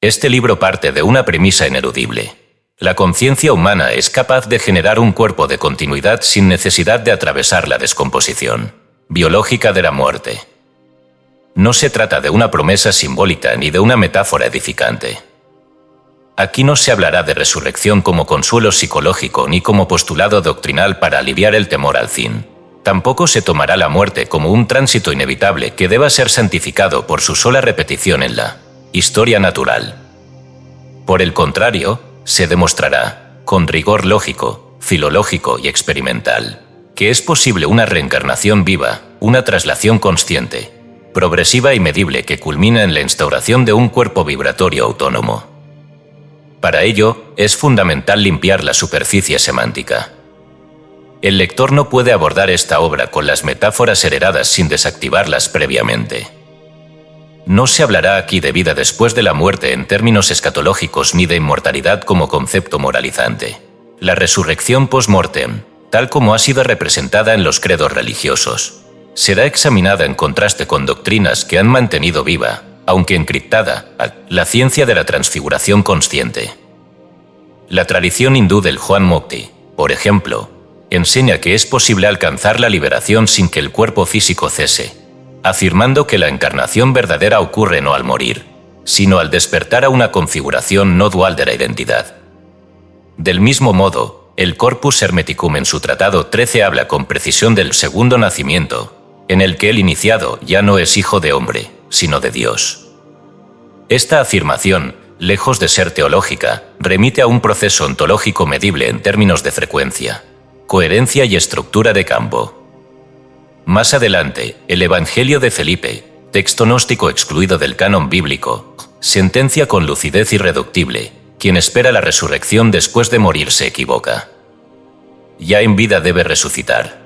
Este libro parte de una premisa ineludible. La conciencia humana es capaz de generar un cuerpo de continuidad sin necesidad de atravesar la descomposición biológica de la muerte. No se trata de una promesa simbólica ni de una metáfora edificante. Aquí no se hablará de resurrección como consuelo psicológico ni como postulado doctrinal para aliviar el temor al fin. Tampoco se tomará la muerte como un tránsito inevitable que deba ser santificado por su sola repetición en la historia natural. Por el contrario, se demostrará, con rigor lógico, filológico y experimental, que es posible una reencarnación viva, una traslación consciente, progresiva y medible que culmina en la instauración de un cuerpo vibratorio autónomo. Para ello, es fundamental limpiar la superficie semántica. El lector no puede abordar esta obra con las metáforas heredadas sin desactivarlas previamente. No se hablará aquí de vida después de la muerte en términos escatológicos ni de inmortalidad como concepto moralizante. La resurrección post-mortem, tal como ha sido representada en los credos religiosos, será examinada en contraste con doctrinas que han mantenido viva, aunque encriptada, la ciencia de la transfiguración consciente. La tradición hindú del Juan Mukti, por ejemplo, enseña que es posible alcanzar la liberación sin que el cuerpo físico cese, afirmando que la encarnación verdadera ocurre no al morir, sino al despertar a una configuración no dual de la identidad. Del mismo modo, el Corpus Hermeticum en su tratado 13 habla con precisión del segundo nacimiento, en el que el iniciado ya no es hijo de hombre, sino de Dios. Esta afirmación, lejos de ser teológica, remite a un proceso ontológico medible en términos de frecuencia, coherencia y estructura de campo. Más adelante, el Evangelio de Felipe, texto gnóstico excluido del canon bíblico, sentencia con lucidez irreductible: quien espera la resurrección después de morir se equivoca. Ya en vida debe resucitar.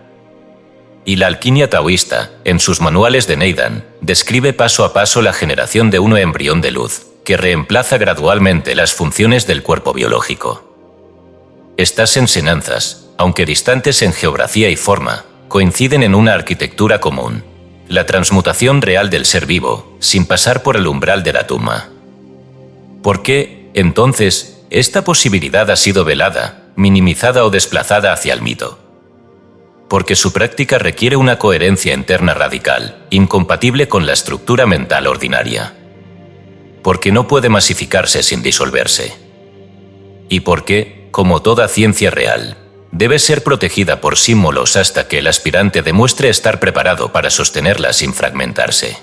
Y la alquimia taoísta, en sus manuales de Neidan, describe paso a paso la generación de un embrión de luz, que reemplaza gradualmente las funciones del cuerpo biológico. Estas enseñanzas, aunque distantes en geografía y forma, coinciden en una arquitectura común: la transmutación real del ser vivo, sin pasar por el umbral de la tumba. ¿Por qué, entonces, esta posibilidad ha sido velada, minimizada o desplazada hacia el mito? Porque su práctica requiere una coherencia interna radical, incompatible con la estructura mental ordinaria. Porque no puede masificarse sin disolverse. Y porque, como toda ciencia real, debe ser protegida por símbolos hasta que el aspirante demuestre estar preparado para sostenerla sin fragmentarse.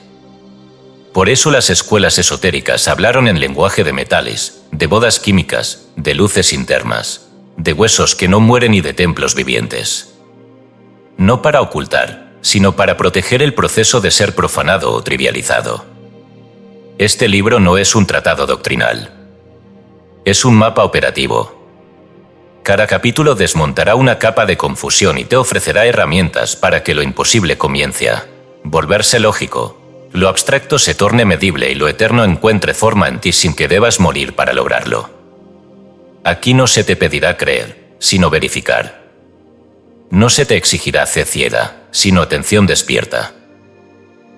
Por eso las escuelas esotéricas hablaron en lenguaje de metales, de bodas químicas, de luces internas, de huesos que no mueren y de templos vivientes. No para ocultar, sino para proteger el proceso de ser profanado o trivializado. Este libro no es un tratado doctrinal. Es un mapa operativo. Cada capítulo desmontará una capa de confusión y te ofrecerá herramientas para que lo imposible comience a volverse lógico, lo abstracto se torne medible y lo eterno encuentre forma en ti sin que debas morir para lograrlo. Aquí no se te pedirá creer, sino verificar. No se te exigirá fe ciega, sino atención despierta.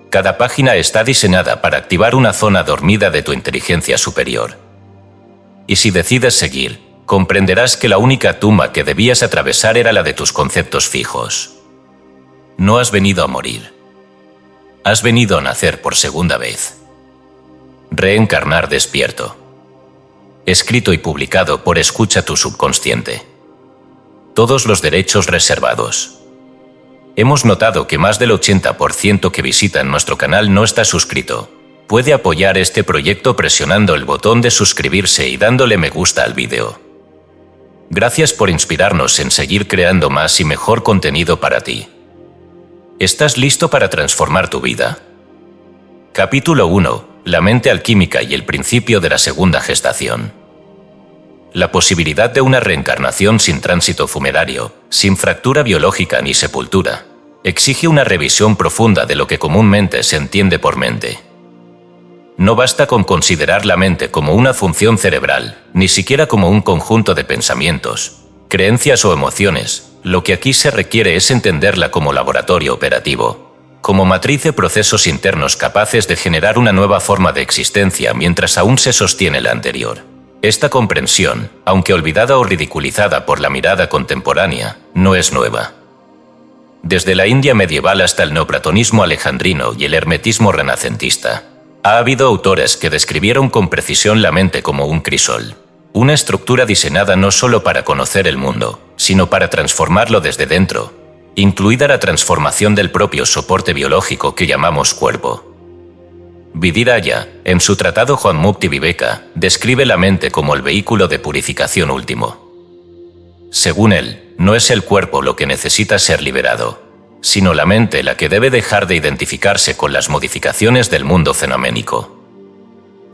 Cada página está diseñada para activar una zona dormida de tu inteligencia superior. Y si decides seguir, comprenderás que la única tumba que debías atravesar era la de tus conceptos fijos. No has venido a morir. Has venido a nacer por segunda vez. Reencarnar despierto. Escrito y publicado por Escucha tu subconsciente. Todos los derechos reservados. Hemos notado que más del 80% que visitan nuestro canal no está suscrito. Puede apoyar este proyecto presionando el botón de suscribirse y dándole me gusta al vídeo. Gracias por inspirarnos en seguir creando más y mejor contenido para ti. ¿Estás listo para transformar tu vida? Capítulo 1. La mente alquímica y el principio de la segunda gestación. La posibilidad de una reencarnación sin tránsito funerario, sin fractura biológica ni sepultura, exige una revisión profunda de lo que comúnmente se entiende por mente. No basta con considerar la mente como una función cerebral, ni siquiera como un conjunto de pensamientos, creencias o emociones. Lo que aquí se requiere es entenderla como laboratorio operativo, como matriz de procesos internos capaces de generar una nueva forma de existencia mientras aún se sostiene la anterior. Esta comprensión, aunque olvidada o ridiculizada por la mirada contemporánea, no es nueva. Desde la India medieval hasta el neoplatonismo alejandrino y el hermetismo renacentista, ha habido autores que describieron con precisión la mente como un crisol, una estructura diseñada no solo para conocer el mundo, sino para transformarlo desde dentro, incluida la transformación del propio soporte biológico que llamamos cuerpo. Vidiraya, en su tratado Juan Mukti Viveka, describe la mente como el vehículo de purificación último. Según él, no es el cuerpo lo que necesita ser liberado, sino la mente la que debe dejar de identificarse con las modificaciones del mundo fenoménico.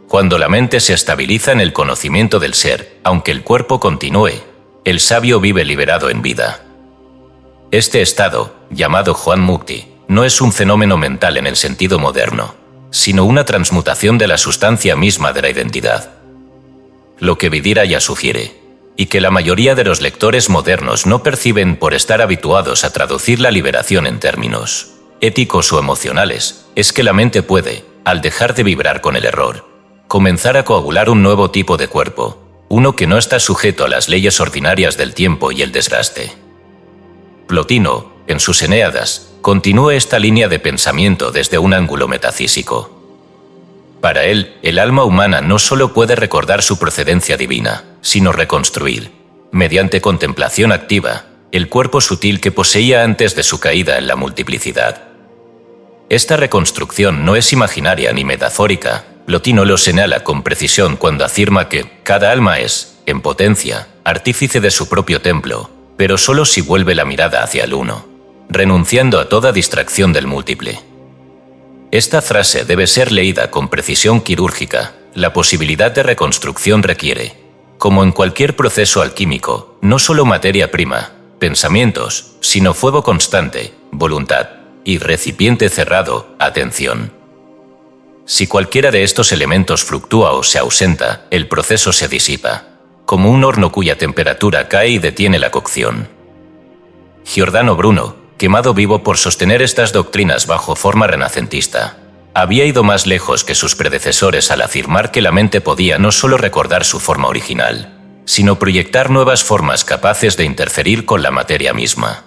Cuando la mente se estabiliza en el conocimiento del ser, aunque el cuerpo continúe, el sabio vive liberado en vida. Este estado, llamado Juan Mukti, no es un fenómeno mental en el sentido moderno, sino una transmutación de la sustancia misma de la identidad. Lo que Vidiraya sugiere, y que la mayoría de los lectores modernos no perciben por estar habituados a traducir la liberación en términos éticos o emocionales, es que la mente puede, al dejar de vibrar con el error, comenzar a coagular un nuevo tipo de cuerpo, uno que no está sujeto a las leyes ordinarias del tiempo y el desgaste. Plotino, en sus Eneadas, continúa esta línea de pensamiento desde un ángulo metafísico. Para él, el alma humana no solo puede recordar su procedencia divina, sino reconstruir, mediante contemplación activa, el cuerpo sutil que poseía antes de su caída en la multiplicidad. Esta reconstrucción no es imaginaria ni metafórica. Plotino lo señala con precisión cuando afirma que cada alma es, en potencia, artífice de su propio templo, pero solo si vuelve la mirada hacia el uno, renunciando a toda distracción del múltiple. Esta frase debe ser leída con precisión quirúrgica. La posibilidad de reconstrucción requiere, como en cualquier proceso alquímico, no solo materia prima, pensamientos, sino fuego constante, voluntad, y recipiente cerrado, atención. Si cualquiera de estos elementos fluctúa o se ausenta, el proceso se disipa, como un horno cuya temperatura cae y detiene la cocción. Giordano Bruno, quemado vivo por sostener estas doctrinas bajo forma renacentista, había ido más lejos que sus predecesores al afirmar que la mente podía no solo recordar su forma original, sino proyectar nuevas formas capaces de interferir con la materia misma.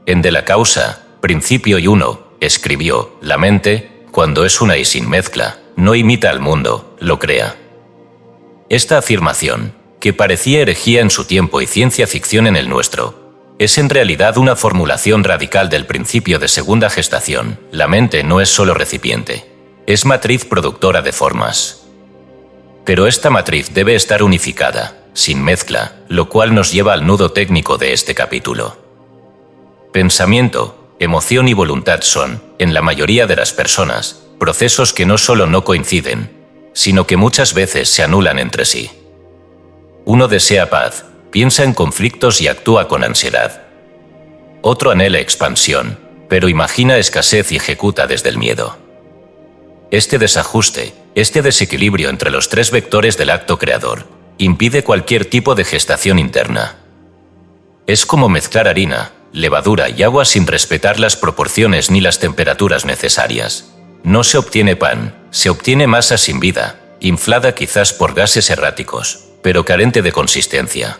En De la causa, principio y uno, escribió: la mente, cuando es una y sin mezcla, no imita al mundo, lo crea. Esta afirmación, que parecía herejía en su tiempo y ciencia ficción en el nuestro, es en realidad una formulación radical del principio de segunda gestación. La mente no es solo recipiente, es matriz productora de formas. Pero esta matriz debe estar unificada, sin mezcla, lo cual nos lleva al nudo técnico de este capítulo. Pensamiento, emoción y voluntad son, en la mayoría de las personas, procesos que no solo no coinciden, sino que muchas veces se anulan entre sí. Uno desea paz, piensa en conflictos y actúa con ansiedad. Otro anhela expansión, pero imagina escasez y ejecuta desde el miedo. Este desajuste, este desequilibrio entre los tres vectores del acto creador, impide cualquier tipo de gestación interna. Es como mezclar harina, levadura y agua sin respetar las proporciones ni las temperaturas necesarias. No se obtiene pan, se obtiene masa sin vida, inflada quizás por gases erráticos, pero carente de consistencia.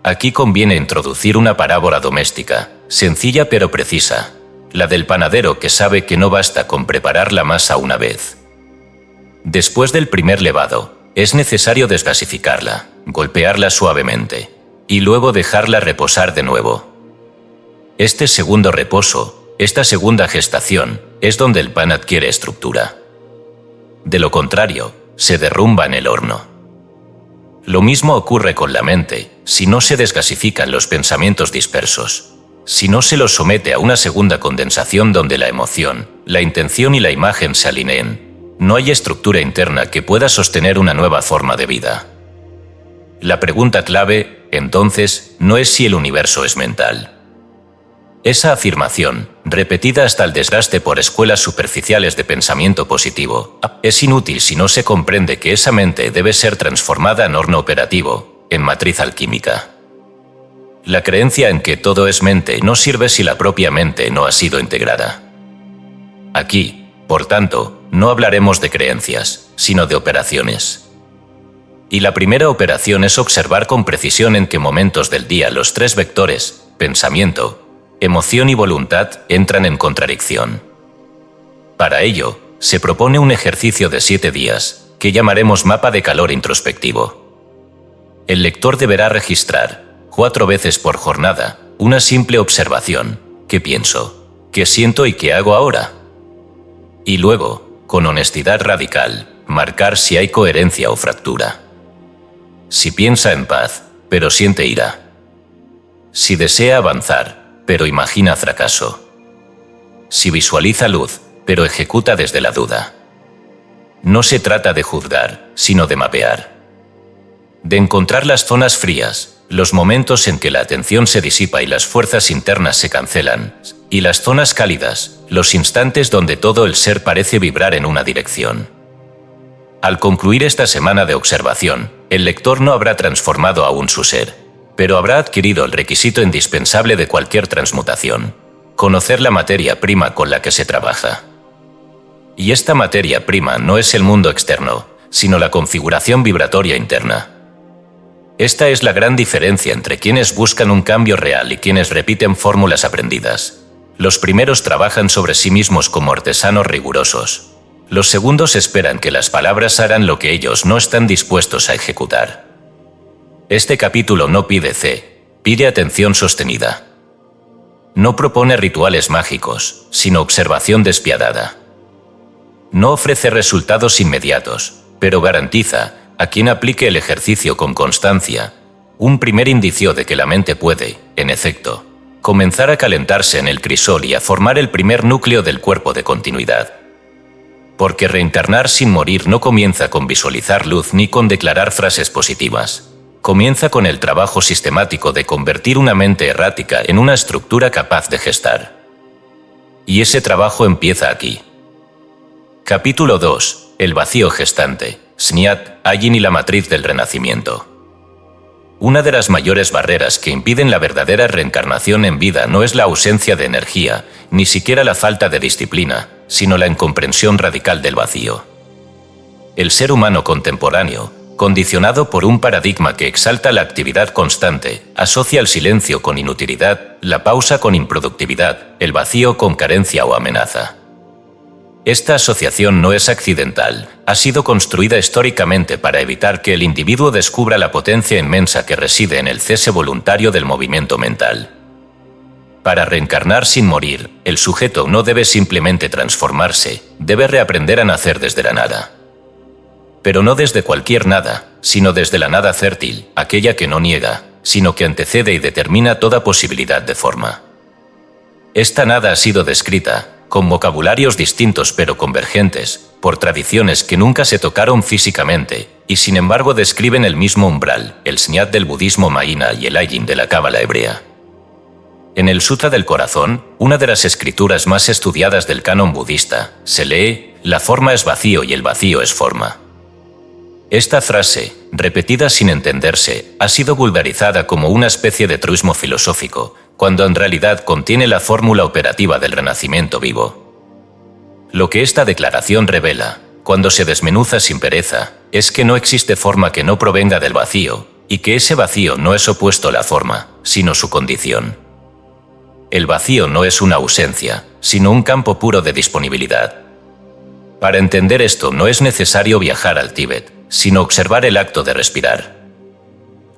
Aquí conviene introducir una parábola doméstica, sencilla pero precisa, la del panadero que sabe que no basta con preparar la masa una vez. Después del primer levado, es necesario desgasificarla, golpearla suavemente, y luego dejarla reposar de nuevo. Este segundo reposo, esta segunda gestación, es donde el pan adquiere estructura. De lo contrario, se derrumba en el horno. Lo mismo ocurre con la mente, si no se desgasifican los pensamientos dispersos, si no se los somete a una segunda condensación donde la emoción, la intención y la imagen se alineen, no hay estructura interna que pueda sostener una nueva forma de vida. La pregunta clave, entonces, no es si el universo es mental. Esa afirmación, repetida hasta el desgaste por escuelas superficiales de pensamiento positivo, es inútil si no se comprende que esa mente debe ser transformada en horno operativo, en matriz alquímica. La creencia en que todo es mente no sirve si la propia mente no ha sido integrada. Aquí, por tanto, no hablaremos de creencias, sino de operaciones. Y la primera operación es observar con precisión en qué momentos del día los tres vectores, pensamiento, emoción y voluntad, entran en contradicción. Para ello, se propone un ejercicio de 7 días, que llamaremos mapa de calor introspectivo. El lector deberá registrar, 4 veces por jornada, una simple observación: ¿qué pienso? ¿Qué siento y qué hago ahora? Y luego, con honestidad radical, marcar si hay coherencia o fractura. Si piensa en paz, pero siente ira. Si desea avanzar, pero imagina fracaso. Si visualiza luz, pero ejecuta desde la duda. No se trata de juzgar, sino de mapear. De encontrar las zonas frías, los momentos en que la atención se disipa y las fuerzas internas se cancelan, y las zonas cálidas, los instantes donde todo el ser parece vibrar en una dirección. Al concluir esta semana de observación, el lector no habrá transformado aún su ser, pero habrá adquirido el requisito indispensable de cualquier transmutación: conocer la materia prima con la que se trabaja. Y esta materia prima no es el mundo externo, sino la configuración vibratoria interna. Esta es la gran diferencia entre quienes buscan un cambio real y quienes repiten fórmulas aprendidas. Los primeros trabajan sobre sí mismos como artesanos rigurosos. Los segundos esperan que las palabras hagan lo que ellos no están dispuestos a ejecutar. Este capítulo no pide fe, pide atención sostenida. No propone rituales mágicos, sino observación despiadada. No ofrece resultados inmediatos, pero garantiza, a quien aplique el ejercicio con constancia, un primer indicio de que la mente puede, en efecto, comenzar a calentarse en el crisol y a formar el primer núcleo del cuerpo de continuidad. Porque reencarnar sin morir no comienza con visualizar luz ni con declarar frases positivas. Comienza con el trabajo sistemático de convertir una mente errática en una estructura capaz de gestar. Y ese trabajo empieza aquí. Capítulo 2. El vacío gestante. Snyat, Ayin y la matriz del renacimiento. Una de las mayores barreras que impiden la verdadera reencarnación en vida no es la ausencia de energía, ni siquiera la falta de disciplina, sino la incomprensión radical del vacío. El ser humano contemporáneo, condicionado por un paradigma que exalta la actividad constante, asocia el silencio con inutilidad, la pausa con improductividad, el vacío con carencia o amenaza. Esta asociación no es accidental, ha sido construida históricamente para evitar que el individuo descubra la potencia inmensa que reside en el cese voluntario del movimiento mental. Para reencarnar sin morir, el sujeto no debe simplemente transformarse, debe reaprender a nacer desde la nada. Pero no desde cualquier nada, sino desde la nada fértil, aquella que no niega, sino que antecede y determina toda posibilidad de forma. Esta nada ha sido descrita, con vocabularios distintos pero convergentes, por tradiciones que nunca se tocaron físicamente, y sin embargo describen el mismo umbral, el Snyat del budismo Mahayana y el Ayin de la cábala hebrea. En el Sutra del Corazón, una de las escrituras más estudiadas del canon budista, se lee: la forma es vacío y el vacío es forma. Esta frase, repetida sin entenderse, ha sido vulgarizada como una especie de truismo filosófico, cuando en realidad contiene la fórmula operativa del renacimiento vivo. Lo que esta declaración revela, cuando se desmenuza sin pereza, es que no existe forma que no provenga del vacío, y que ese vacío no es opuesto a la forma, sino su condición. El vacío no es una ausencia, sino un campo puro de disponibilidad. Para entender esto no es necesario viajar al Tíbet, sino observar el acto de respirar.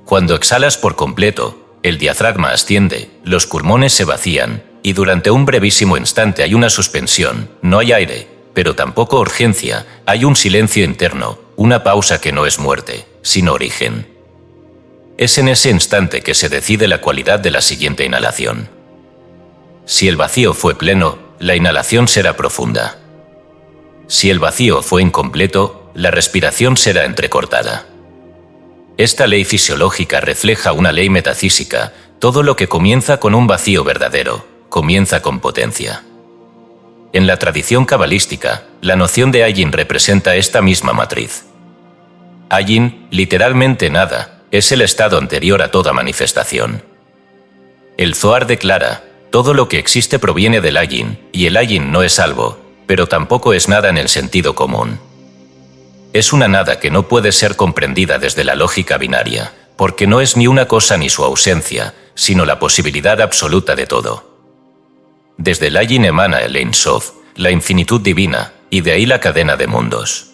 Cuando exhalas por completo, el diafragma asciende, los pulmones se vacían, y durante un brevísimo instante hay una suspensión, no hay aire, pero tampoco urgencia, hay un silencio interno, una pausa que no es muerte, sino origen. Es en ese instante que se decide la cualidad de la siguiente inhalación. Si el vacío fue pleno, la inhalación será profunda. Si el vacío fue incompleto, la respiración será entrecortada. Esta ley fisiológica refleja una ley metafísica: todo lo que comienza con un vacío verdadero, comienza con potencia. En la tradición cabalística, la noción de Ayin representa esta misma matriz. Ayin, literalmente nada, es el estado anterior a toda manifestación. El Zohar declara: todo lo que existe proviene del Ayin, y el Ayin no es algo, pero tampoco es nada en el sentido común. Es una nada que no puede ser comprendida desde la lógica binaria, porque no es ni una cosa ni su ausencia, sino la posibilidad absoluta de todo. Desde el Ayin emana el Ein Sof, la infinitud divina, y de ahí la cadena de mundos.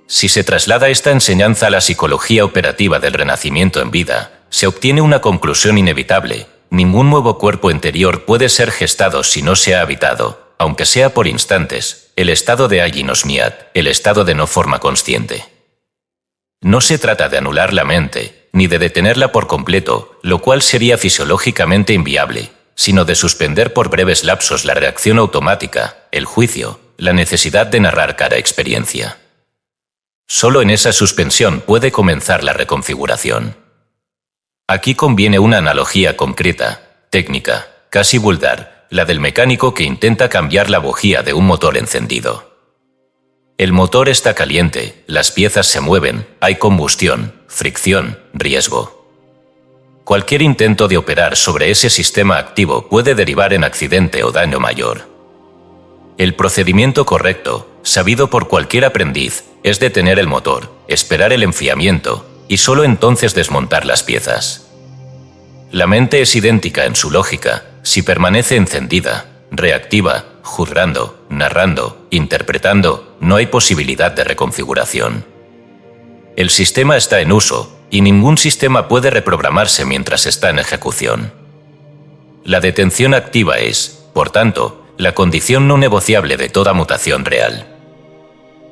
Si se traslada esta enseñanza a la psicología operativa del renacimiento en vida, se obtiene una conclusión inevitable: ningún nuevo cuerpo interior puede ser gestado si no se ha habitado, aunque sea por instantes, el estado de Ayin Osmiat, el estado de no forma consciente. No se trata de anular la mente, ni de detenerla por completo, lo cual sería fisiológicamente inviable, sino de suspender por breves lapsos la reacción automática, el juicio, la necesidad de narrar cada experiencia. Solo en esa suspensión puede comenzar la reconfiguración. Aquí conviene una analogía concreta, técnica, casi vulgar, la del mecánico que intenta cambiar la bujía de un motor encendido. El motor está caliente, las piezas se mueven, hay combustión, fricción, riesgo. Cualquier intento de operar sobre ese sistema activo puede derivar en accidente o daño mayor. El procedimiento correcto, sabido por cualquier aprendiz, es detener el motor, esperar el enfriamiento, y solo entonces desmontar las piezas. La mente es idéntica en su lógica, si permanece encendida, reactiva, juzgando, narrando, interpretando, no hay posibilidad de reconfiguración. El sistema está en uso, y ningún sistema puede reprogramarse mientras está en ejecución. La detención activa es, por tanto, la condición no negociable de toda mutación real.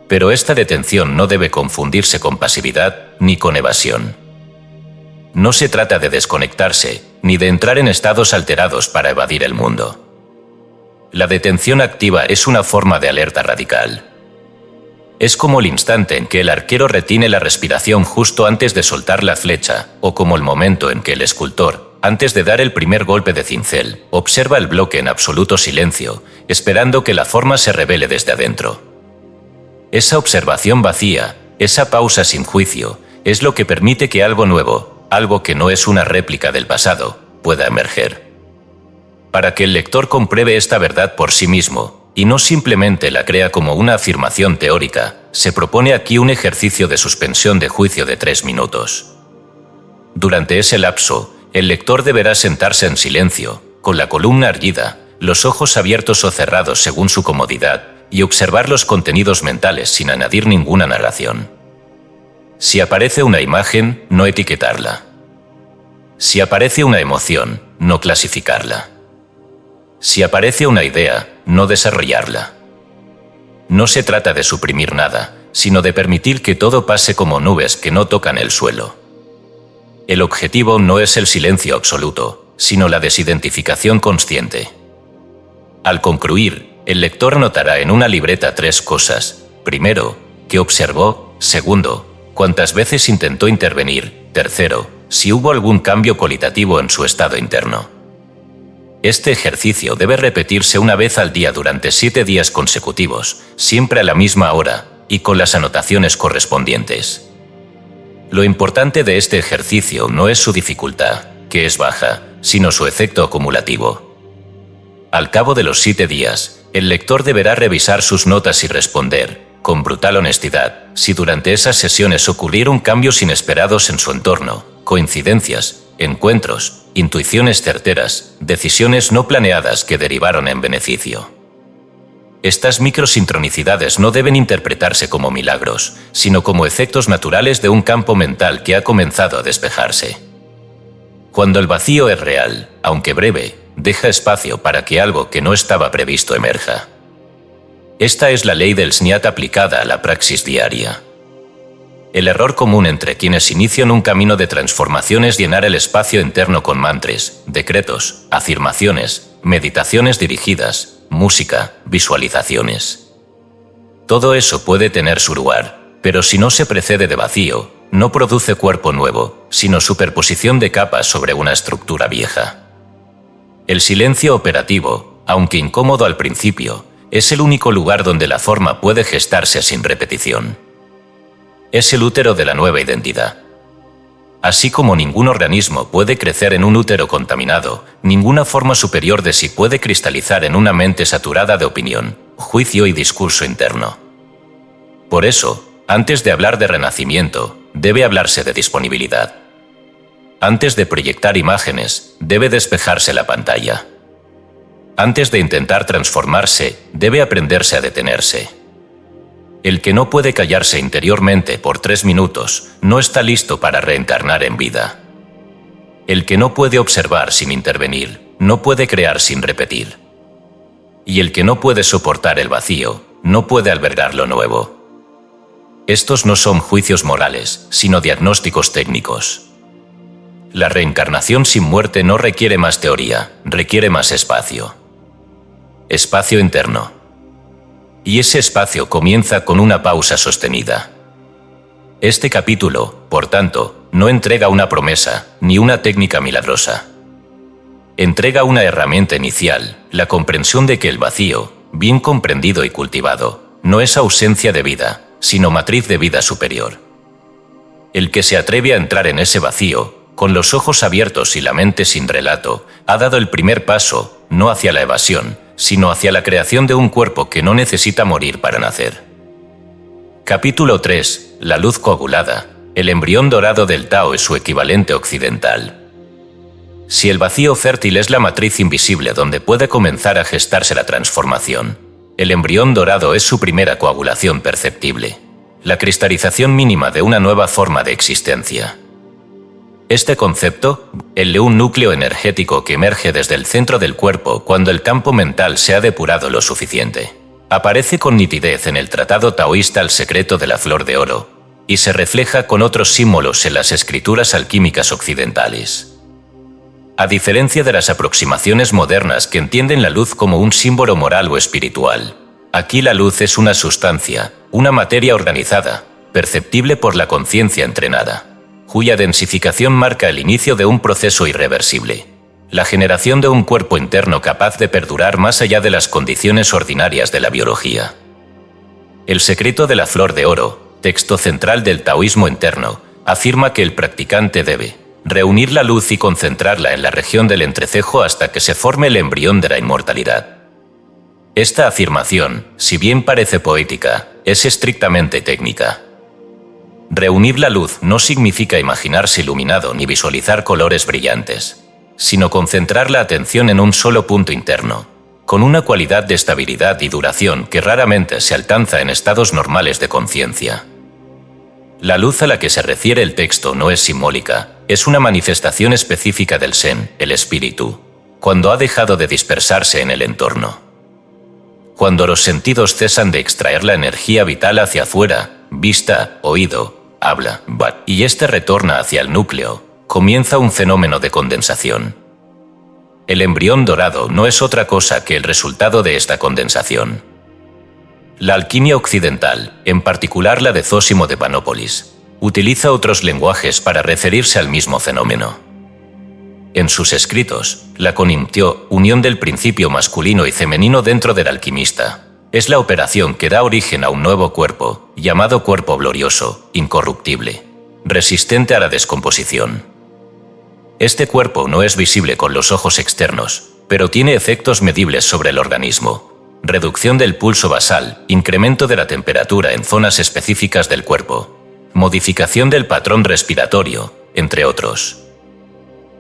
Pero esta detención no debe confundirse con pasividad ni con evasión. No se trata de desconectarse, ni de entrar en estados alterados para evadir el mundo. La detención activa es una forma de alerta radical. Es como el instante en que el arquero retiene la respiración justo antes de soltar la flecha, o como el momento en que el escultor, antes de dar el primer golpe de cincel, observa el bloque en absoluto silencio, esperando que la forma se revele desde adentro. Esa observación vacía, esa pausa sin juicio, es lo que permite que algo nuevo, algo que no es una réplica del pasado, pueda emerger. Para que el lector compruebe esta verdad por sí mismo, y no simplemente la crea como una afirmación teórica, se propone aquí un ejercicio de suspensión de juicio de 3 minutos. Durante ese lapso, el lector deberá sentarse en silencio, con la columna erguida, los ojos abiertos o cerrados según su comodidad, y observar los contenidos mentales sin añadir ninguna narración. Si aparece una imagen, no etiquetarla. Si aparece una emoción, no clasificarla. Si aparece una idea, no desarrollarla. No se trata de suprimir nada, sino de permitir que todo pase como nubes que no tocan el suelo. El objetivo no es el silencio absoluto, sino la desidentificación consciente. Al concluir, el lector anotará en una libreta 3 cosas. Primero, qué observó. Segundo, cuántas veces intentó intervenir. Tercero, si hubo algún cambio cualitativo en su estado interno. Este ejercicio debe repetirse una vez al día durante 7 días consecutivos, siempre a la misma hora, y con las anotaciones correspondientes. Lo importante de este ejercicio no es su dificultad, que es baja, sino su efecto acumulativo. Al cabo de los 7 días, el lector deberá revisar sus notas y responder, con brutal honestidad, si durante esas sesiones ocurrieron cambios inesperados en su entorno, coincidencias, encuentros, intuiciones certeras, decisiones no planeadas que derivaron en beneficio. Estas microsincronicidades no deben interpretarse como milagros, sino como efectos naturales de un campo mental que ha comenzado a despejarse. Cuando el vacío es real, aunque breve, deja espacio para que algo que no estaba previsto emerja. Esta es la ley del Sniat aplicada a la praxis diaria. El error común entre quienes inician un camino de transformación es llenar el espacio interno con mantras, decretos, afirmaciones, meditaciones dirigidas, música, visualizaciones. Todo eso puede tener su lugar, pero si no se precede de vacío, no produce cuerpo nuevo, sino superposición de capas sobre una estructura vieja. El silencio operativo, aunque incómodo al principio, es el único lugar donde la forma puede gestarse sin repetición. Es el útero de la nueva identidad. Así como ningún organismo puede crecer en un útero contaminado, ninguna forma superior de sí puede cristalizar en una mente saturada de opinión, juicio y discurso interno. Por eso, antes de hablar de renacimiento, debe hablarse de disponibilidad. Antes de proyectar imágenes, debe despejarse la pantalla. Antes de intentar transformarse, debe aprenderse a detenerse. El que no puede callarse interiormente por 3 minutos, no está listo para reencarnar en vida. El que no puede observar sin intervenir, no puede crear sin repetir. Y el que no puede soportar el vacío, no puede albergar lo nuevo. Estos no son juicios morales, sino diagnósticos técnicos. La reencarnación sin muerte no requiere más teoría, requiere más espacio. Espacio interno. Y ese espacio comienza con una pausa sostenida. Este capítulo, por tanto, no entrega una promesa, ni una técnica milagrosa. Entrega una herramienta inicial, la comprensión de que el vacío, bien comprendido y cultivado, no es ausencia de vida, sino matriz de vida superior. El que se atreve a entrar en ese vacío, con los ojos abiertos y la mente sin relato, ha dado el primer paso, no hacia la evasión, sino hacia la creación de un cuerpo que no necesita morir para nacer. Capítulo 3. La luz coagulada. El embrión dorado del Tao es su equivalente occidental. Si el vacío fértil es la matriz invisible donde puede comenzar a gestarse la transformación, el embrión dorado es su primera coagulación perceptible, la cristalización mínima de una nueva forma de existencia. Este concepto, el de un núcleo energético que emerge desde el centro del cuerpo cuando el campo mental se ha depurado lo suficiente, aparece con nitidez en el tratado taoísta El secreto de la flor de oro, y se refleja con otros símbolos en las escrituras alquímicas occidentales. A diferencia de las aproximaciones modernas que entienden la luz como un símbolo moral o espiritual, aquí la luz es una sustancia, una materia organizada, perceptible por la conciencia entrenada, cuya densificación marca el inicio de un proceso irreversible, la generación de un cuerpo interno capaz de perdurar más allá de las condiciones ordinarias de la biología. El secreto de la flor de oro, texto central del taoísmo interno, afirma que el practicante debe reunir la luz y concentrarla en la región del entrecejo hasta que se forme el embrión de la inmortalidad. Esta afirmación, si bien parece poética, es estrictamente técnica. Reunir la luz no significa imaginarse iluminado ni visualizar colores brillantes, sino concentrar la atención en un solo punto interno, con una cualidad de estabilidad y duración que raramente se alcanza en estados normales de conciencia. La luz a la que se refiere el texto no es simbólica, es una manifestación específica del Zen, el espíritu, cuando ha dejado de dispersarse en el entorno. Cuando los sentidos cesan de extraer la energía vital hacia afuera, vista, oído, habla, y éste retorna hacia el núcleo, comienza un fenómeno de condensación. El embrión dorado no es otra cosa que el resultado de esta condensación. La alquimia occidental, en particular la de Zósimo de Panópolis, utiliza otros lenguajes para referirse al mismo fenómeno. En sus escritos, la conimtió, unión del principio masculino y femenino dentro del alquimista, es la operación que da origen a un nuevo cuerpo, llamado cuerpo glorioso, incorruptible, resistente a la descomposición. Este cuerpo no es visible con los ojos externos, pero tiene efectos medibles sobre el organismo. Reducción del pulso basal, incremento de la temperatura en zonas específicas del cuerpo, modificación del patrón respiratorio, entre otros.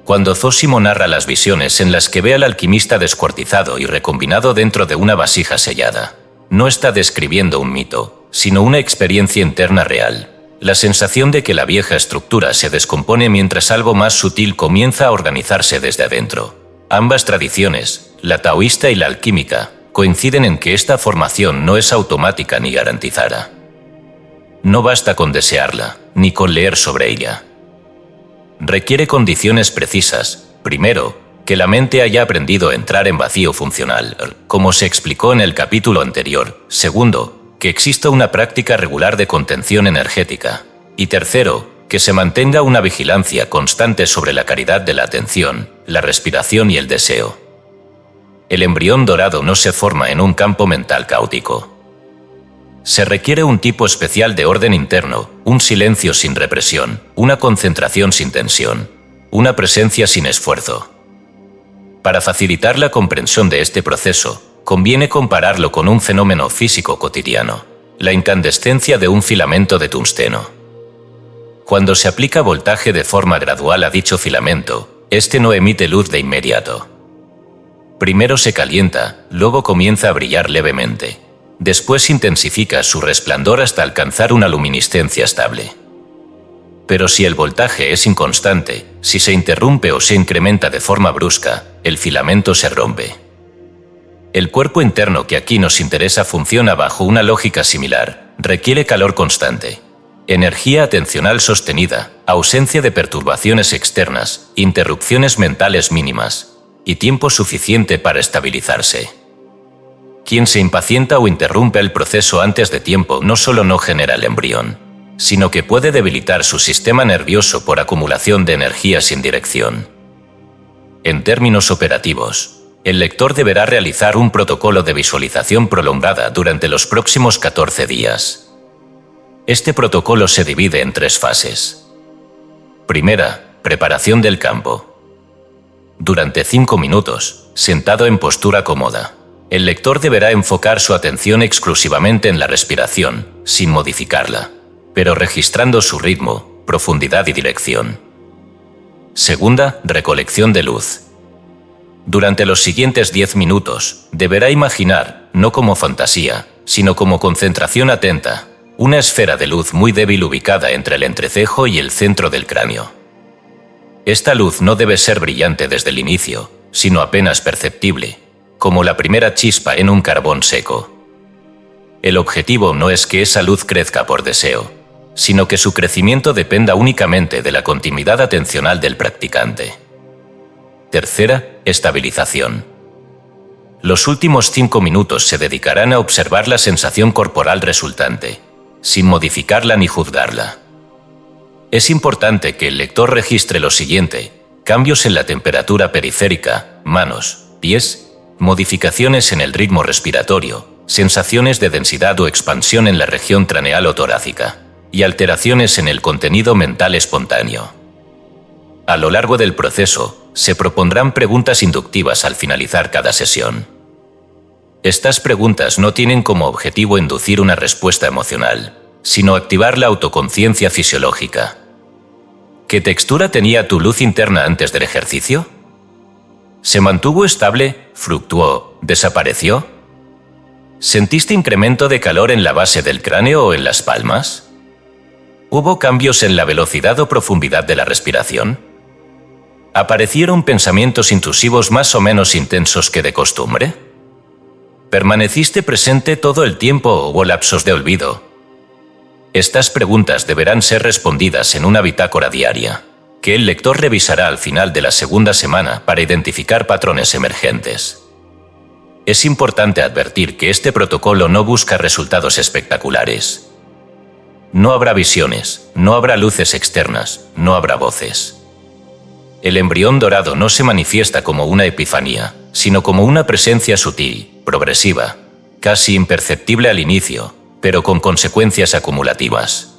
Cuando Zósimo narra las visiones en las que ve al alquimista descuartizado y recombinado dentro de una vasija sellada, no está describiendo un mito, sino una experiencia interna real, la sensación de que la vieja estructura se descompone mientras algo más sutil comienza a organizarse desde adentro. Ambas tradiciones, la taoísta y la alquímica, coinciden en que esta formación no es automática ni garantizada. No basta con desearla, ni con leer sobre ella. Requiere condiciones precisas. Primero, que la mente haya aprendido a entrar en vacío funcional, como se explicó en el capítulo anterior. Segundo, que exista una práctica regular de contención energética. Y tercero, que se mantenga una vigilancia constante sobre la calidad de la atención, la respiración y el deseo. El embrión dorado no se forma en un campo mental caótico. Se requiere un tipo especial de orden interno, un silencio sin represión, una concentración sin tensión, una presencia sin esfuerzo. Para facilitar la comprensión de este proceso, conviene compararlo con un fenómeno físico cotidiano, la incandescencia de un filamento de tungsteno. Cuando se aplica voltaje de forma gradual a dicho filamento, este no emite luz de inmediato. Primero se calienta, luego comienza a brillar levemente. Después intensifica su resplandor hasta alcanzar una luminiscencia estable. Pero si el voltaje es inconstante, si se interrumpe o se incrementa de forma brusca, el filamento se rompe. El cuerpo interno que aquí nos interesa funciona bajo una lógica similar, requiere calor constante, energía atencional sostenida, ausencia de perturbaciones externas, interrupciones mentales mínimas, y tiempo suficiente para estabilizarse. Quien se impacienta o interrumpe el proceso antes de tiempo no solo no genera el embrión, sino que puede debilitar su sistema nervioso por acumulación de energía sin dirección. En términos operativos, el lector deberá realizar un protocolo de visualización prolongada durante los próximos 14 días. Este protocolo se divide en 3 fases. Primera, preparación del campo. Durante 5 minutos, sentado en postura cómoda, el lector deberá enfocar su atención exclusivamente en la respiración, sin modificarla, pero registrando su ritmo, profundidad y dirección. Segunda, recolección de luz. Durante los siguientes 10 minutos, deberá imaginar, no como fantasía, sino como concentración atenta, una esfera de luz muy débil ubicada entre el entrecejo y el centro del cráneo. Esta luz no debe ser brillante desde el inicio, sino apenas perceptible, como la primera chispa en un carbón seco. El objetivo no es que esa luz crezca por deseo, sino que su crecimiento dependa únicamente de la continuidad atencional del practicante. Tercera, estabilización. Los últimos 5 minutos se dedicarán a observar la sensación corporal resultante, sin modificarla ni juzgarla. Es importante que el lector registre lo siguiente: cambios en la temperatura periférica, manos, pies, modificaciones en el ritmo respiratorio, sensaciones de densidad o expansión en la región craneal o torácica, y alteraciones en el contenido mental espontáneo. A lo largo del proceso, se propondrán preguntas inductivas al finalizar cada sesión. Estas preguntas no tienen como objetivo inducir una respuesta emocional, sino activar la autoconciencia fisiológica. ¿Qué textura tenía tu luz interna antes del ejercicio? ¿Se mantuvo estable, fluctuó, desapareció? ¿Sentiste incremento de calor en la base del cráneo o en las palmas? ¿Hubo cambios en la velocidad o profundidad de la respiración? ¿Aparecieron pensamientos intrusivos más o menos intensos que de costumbre? ¿Permaneciste presente todo el tiempo o hubo lapsos de olvido? Estas preguntas deberán ser respondidas en una bitácora diaria, que el lector revisará al final de la segunda semana para identificar patrones emergentes. Es importante advertir que este protocolo no busca resultados espectaculares. No habrá visiones, no habrá luces externas, no habrá voces. El embrión dorado no se manifiesta como una epifanía, sino como una presencia sutil, progresiva, casi imperceptible al inicio, pero con consecuencias acumulativas.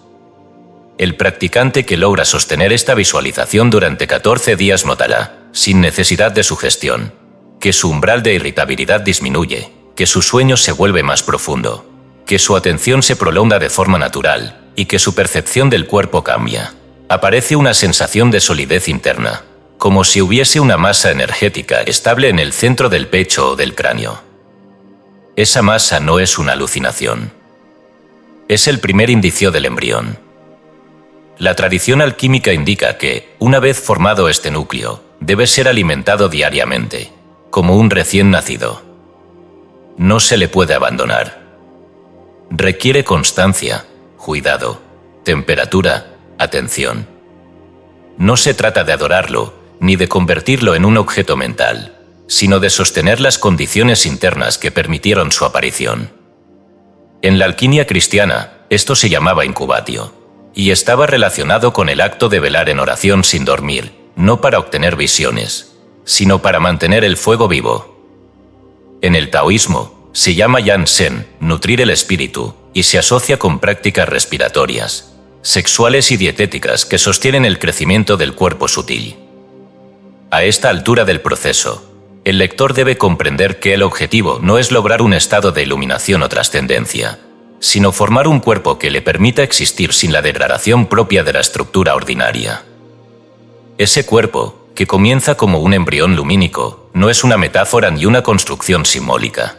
El practicante que logra sostener esta visualización durante 14 días notará, sin necesidad de sugestión, que su umbral de irritabilidad disminuye, que su sueño se vuelve más profundo, que su atención se prolonga de forma natural y que su percepción del cuerpo cambia. Aparece una sensación de solidez interna, como si hubiese una masa energética estable en el centro del pecho o del cráneo. Esa masa no es una alucinación. Es el primer indicio del embrión. La tradición alquímica indica que, una vez formado este núcleo, debe ser alimentado diariamente, como un recién nacido. No se le puede abandonar. Requiere constancia, cuidado, temperatura, atención. No se trata de adorarlo, ni de convertirlo en un objeto mental, sino de sostener las condiciones internas que permitieron su aparición. En la alquimia cristiana, esto se llamaba incubatio, y estaba relacionado con el acto de velar en oración sin dormir, no para obtener visiones, sino para mantener el fuego vivo. En el taoísmo, se llama Yan-Sen, nutrir el espíritu, y se asocia con prácticas respiratorias, sexuales y dietéticas que sostienen el crecimiento del cuerpo sutil. A esta altura del proceso, el lector debe comprender que el objetivo no es lograr un estado de iluminación o trascendencia, sino formar un cuerpo que le permita existir sin la degradación propia de la estructura ordinaria. Ese cuerpo, que comienza como un embrión lumínico, no es una metáfora ni una construcción simbólica.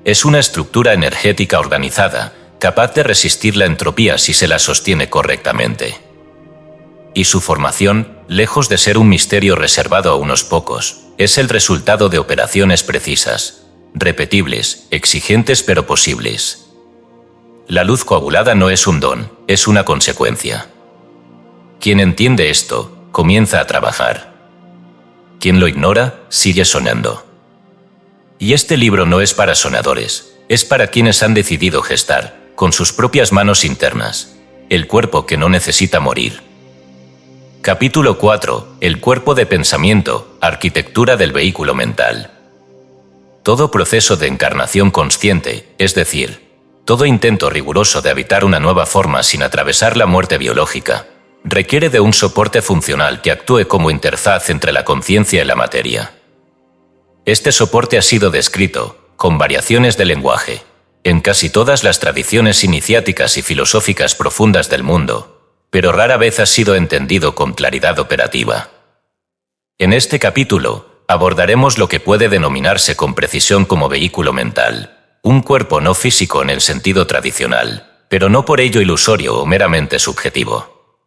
Es una estructura energética organizada, capaz de resistir la entropía si se la sostiene correctamente. Y su formación, lejos de ser un misterio reservado a unos pocos, es el resultado de operaciones precisas, repetibles, exigentes pero posibles. La luz coagulada no es un don, es una consecuencia. Quien entiende esto, comienza a trabajar. Quien lo ignora, sigue sonando. Y este libro no es para sonadores, es para quienes han decidido gestar, con sus propias manos internas, el cuerpo que no necesita morir. Capítulo 4. El cuerpo de pensamiento, arquitectura del vehículo mental. Todo proceso de encarnación consciente, es decir, todo intento riguroso de habitar una nueva forma sin atravesar la muerte biológica, requiere de un soporte funcional que actúe como interfaz entre la conciencia y la materia. Este soporte ha sido descrito, con variaciones de lenguaje, en casi todas las tradiciones iniciáticas y filosóficas profundas del mundo, pero rara vez ha sido entendido con claridad operativa. En este capítulo, abordaremos lo que puede denominarse con precisión como vehículo mental, un cuerpo no físico en el sentido tradicional, pero no por ello ilusorio o meramente subjetivo.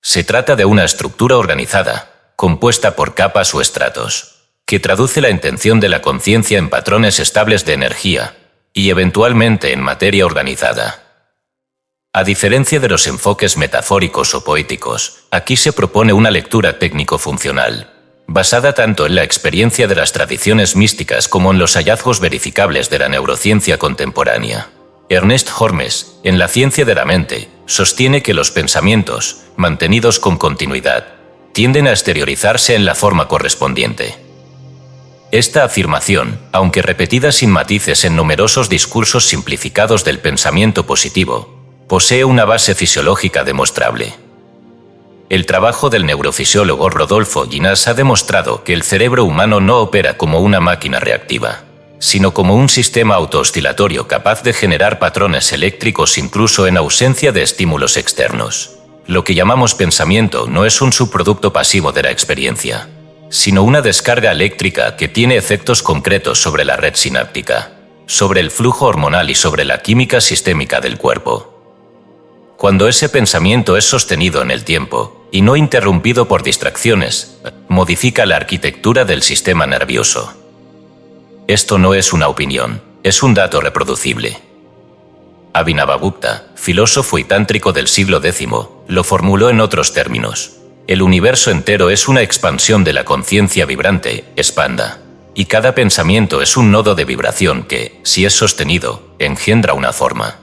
Se trata de una estructura organizada, compuesta por capas o estratos, que traduce la intención de la conciencia en patrones estables de energía, y eventualmente en materia organizada. A diferencia de los enfoques metafóricos o poéticos, aquí se propone una lectura técnico-funcional, basada tanto en la experiencia de las tradiciones místicas como en los hallazgos verificables de la neurociencia contemporánea. Ernest Hormes, en La ciencia de la mente, sostiene que los pensamientos, mantenidos con continuidad, tienden a exteriorizarse en la forma correspondiente. Esta afirmación, aunque repetida sin matices en numerosos discursos simplificados del pensamiento positivo, posee una base fisiológica demostrable. El trabajo del neurofisiólogo Rodolfo Ginás ha demostrado que el cerebro humano no opera como una máquina reactiva, sino como un sistema autooscilatorio capaz de generar patrones eléctricos incluso en ausencia de estímulos externos. Lo que llamamos pensamiento no es un subproducto pasivo de la experiencia, sino una descarga eléctrica que tiene efectos concretos sobre la red sináptica, sobre el flujo hormonal y sobre la química sistémica del cuerpo. Cuando ese pensamiento es sostenido en el tiempo, y no interrumpido por distracciones, modifica la arquitectura del sistema nervioso. Esto no es una opinión, es un dato reproducible. Abhinavagupta, filósofo y tántrico del siglo X, lo formuló en otros términos. El universo entero es una expansión de la conciencia vibrante, expanda, y cada pensamiento es un nodo de vibración que, si es sostenido, engendra una forma.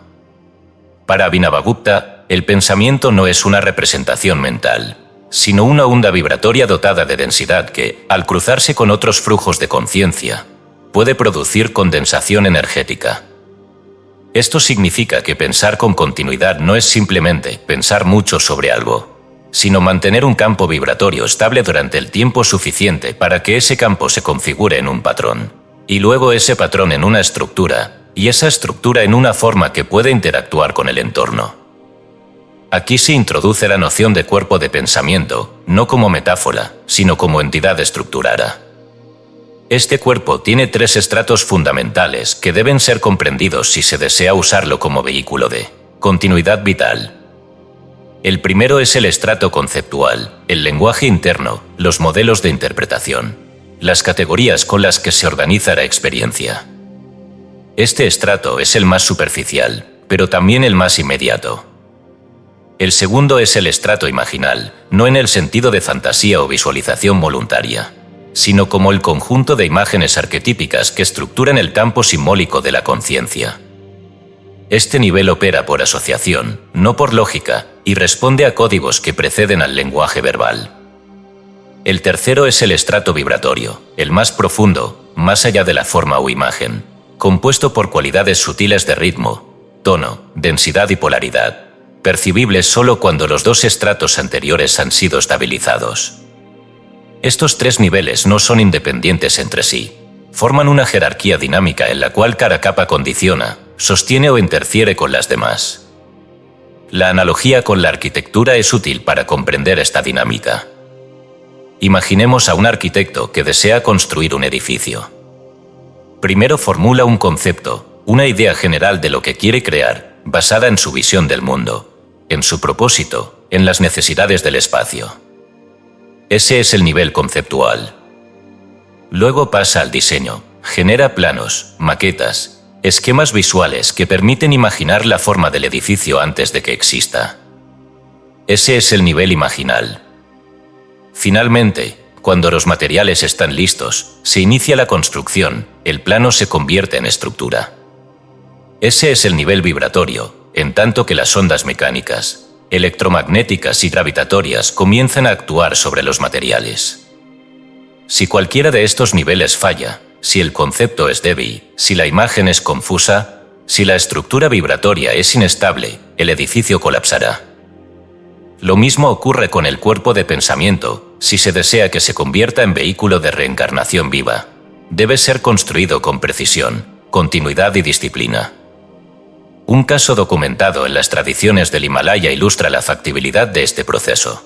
Para Abhinavagupta, el pensamiento no es una representación mental, sino una onda vibratoria dotada de densidad que, al cruzarse con otros flujos de conciencia, puede producir condensación energética. Esto significa que pensar con continuidad no es simplemente pensar mucho sobre algo, sino mantener un campo vibratorio estable durante el tiempo suficiente para que ese campo se configure en un patrón, y luego ese patrón en una estructura, y esa estructura en una forma que puede interactuar con el entorno. Aquí se introduce la noción de cuerpo de pensamiento, no como metáfora, sino como entidad estructurada. Este cuerpo tiene tres estratos fundamentales que deben ser comprendidos si se desea usarlo como vehículo de continuidad vital. El primero es el estrato conceptual, el lenguaje interno, los modelos de interpretación, las categorías con las que se organiza la experiencia. Este estrato es el más superficial, pero también el más inmediato. El segundo es el estrato imaginal, no en el sentido de fantasía o visualización voluntaria, sino como el conjunto de imágenes arquetípicas que estructuran el campo simbólico de la conciencia. Este nivel opera por asociación, no por lógica, y responde a códigos que preceden al lenguaje verbal. El tercero es el estrato vibratorio, el más profundo, más allá de la forma o imagen, compuesto por cualidades sutiles de ritmo, tono, densidad y polaridad, percibibles solo cuando los dos estratos anteriores han sido estabilizados. Estos tres niveles no son independientes entre sí. Forman una jerarquía dinámica en la cual cada capa condiciona, sostiene o interfiere con las demás. La analogía con la arquitectura es útil para comprender esta dinámica. Imaginemos a un arquitecto que desea construir un edificio. Primero formula un concepto, una idea general de lo que quiere crear, basada en su visión del mundo, en su propósito, en las necesidades del espacio. Ese es el nivel conceptual. Luego pasa al diseño, genera planos, maquetas, esquemas visuales que permiten imaginar la forma del edificio antes de que exista. Ese es el nivel imaginal. Finalmente, cuando los materiales están listos, se inicia la construcción, el plano se convierte en estructura. Ese es el nivel vibratorio, en tanto que las ondas mecánicas, electromagnéticas y gravitatorias comienzan a actuar sobre los materiales. Si cualquiera de estos niveles falla, si el concepto es débil, si la imagen es confusa, si la estructura vibratoria es inestable, el edificio colapsará. Lo mismo ocurre con el cuerpo de pensamiento, si se desea que se convierta en vehículo de reencarnación viva. Debe ser construido con precisión, continuidad y disciplina. Un caso documentado en las tradiciones del Himalaya ilustra la factibilidad de este proceso.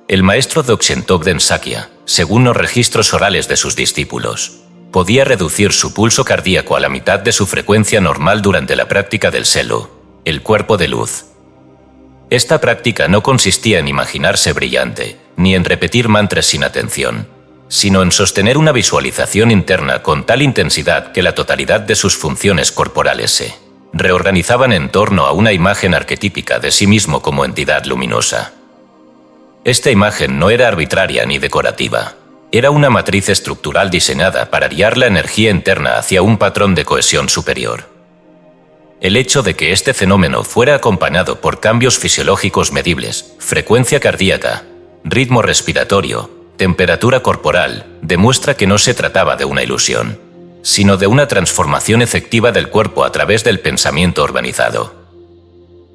El maestro Dzogchen Togden Sakya, según los registros orales de sus discípulos, podía reducir su pulso cardíaco a la mitad de su frecuencia normal durante la práctica del Selo, el cuerpo de luz. Esta práctica no consistía en imaginarse brillante, ni en repetir mantras sin atención, sino en sostener una visualización interna con tal intensidad que la totalidad de sus funciones corporales se reorganizaban en torno a una imagen arquetípica de sí mismo como entidad luminosa. Esta imagen no era arbitraria ni decorativa. Era una matriz estructural diseñada para guiar la energía interna hacia un patrón de cohesión superior. El hecho de que este fenómeno fuera acompañado por cambios fisiológicos medibles, frecuencia cardíaca, ritmo respiratorio, temperatura corporal, demuestra que no se trataba de una ilusión, sino de una transformación efectiva del cuerpo a través del pensamiento organizado.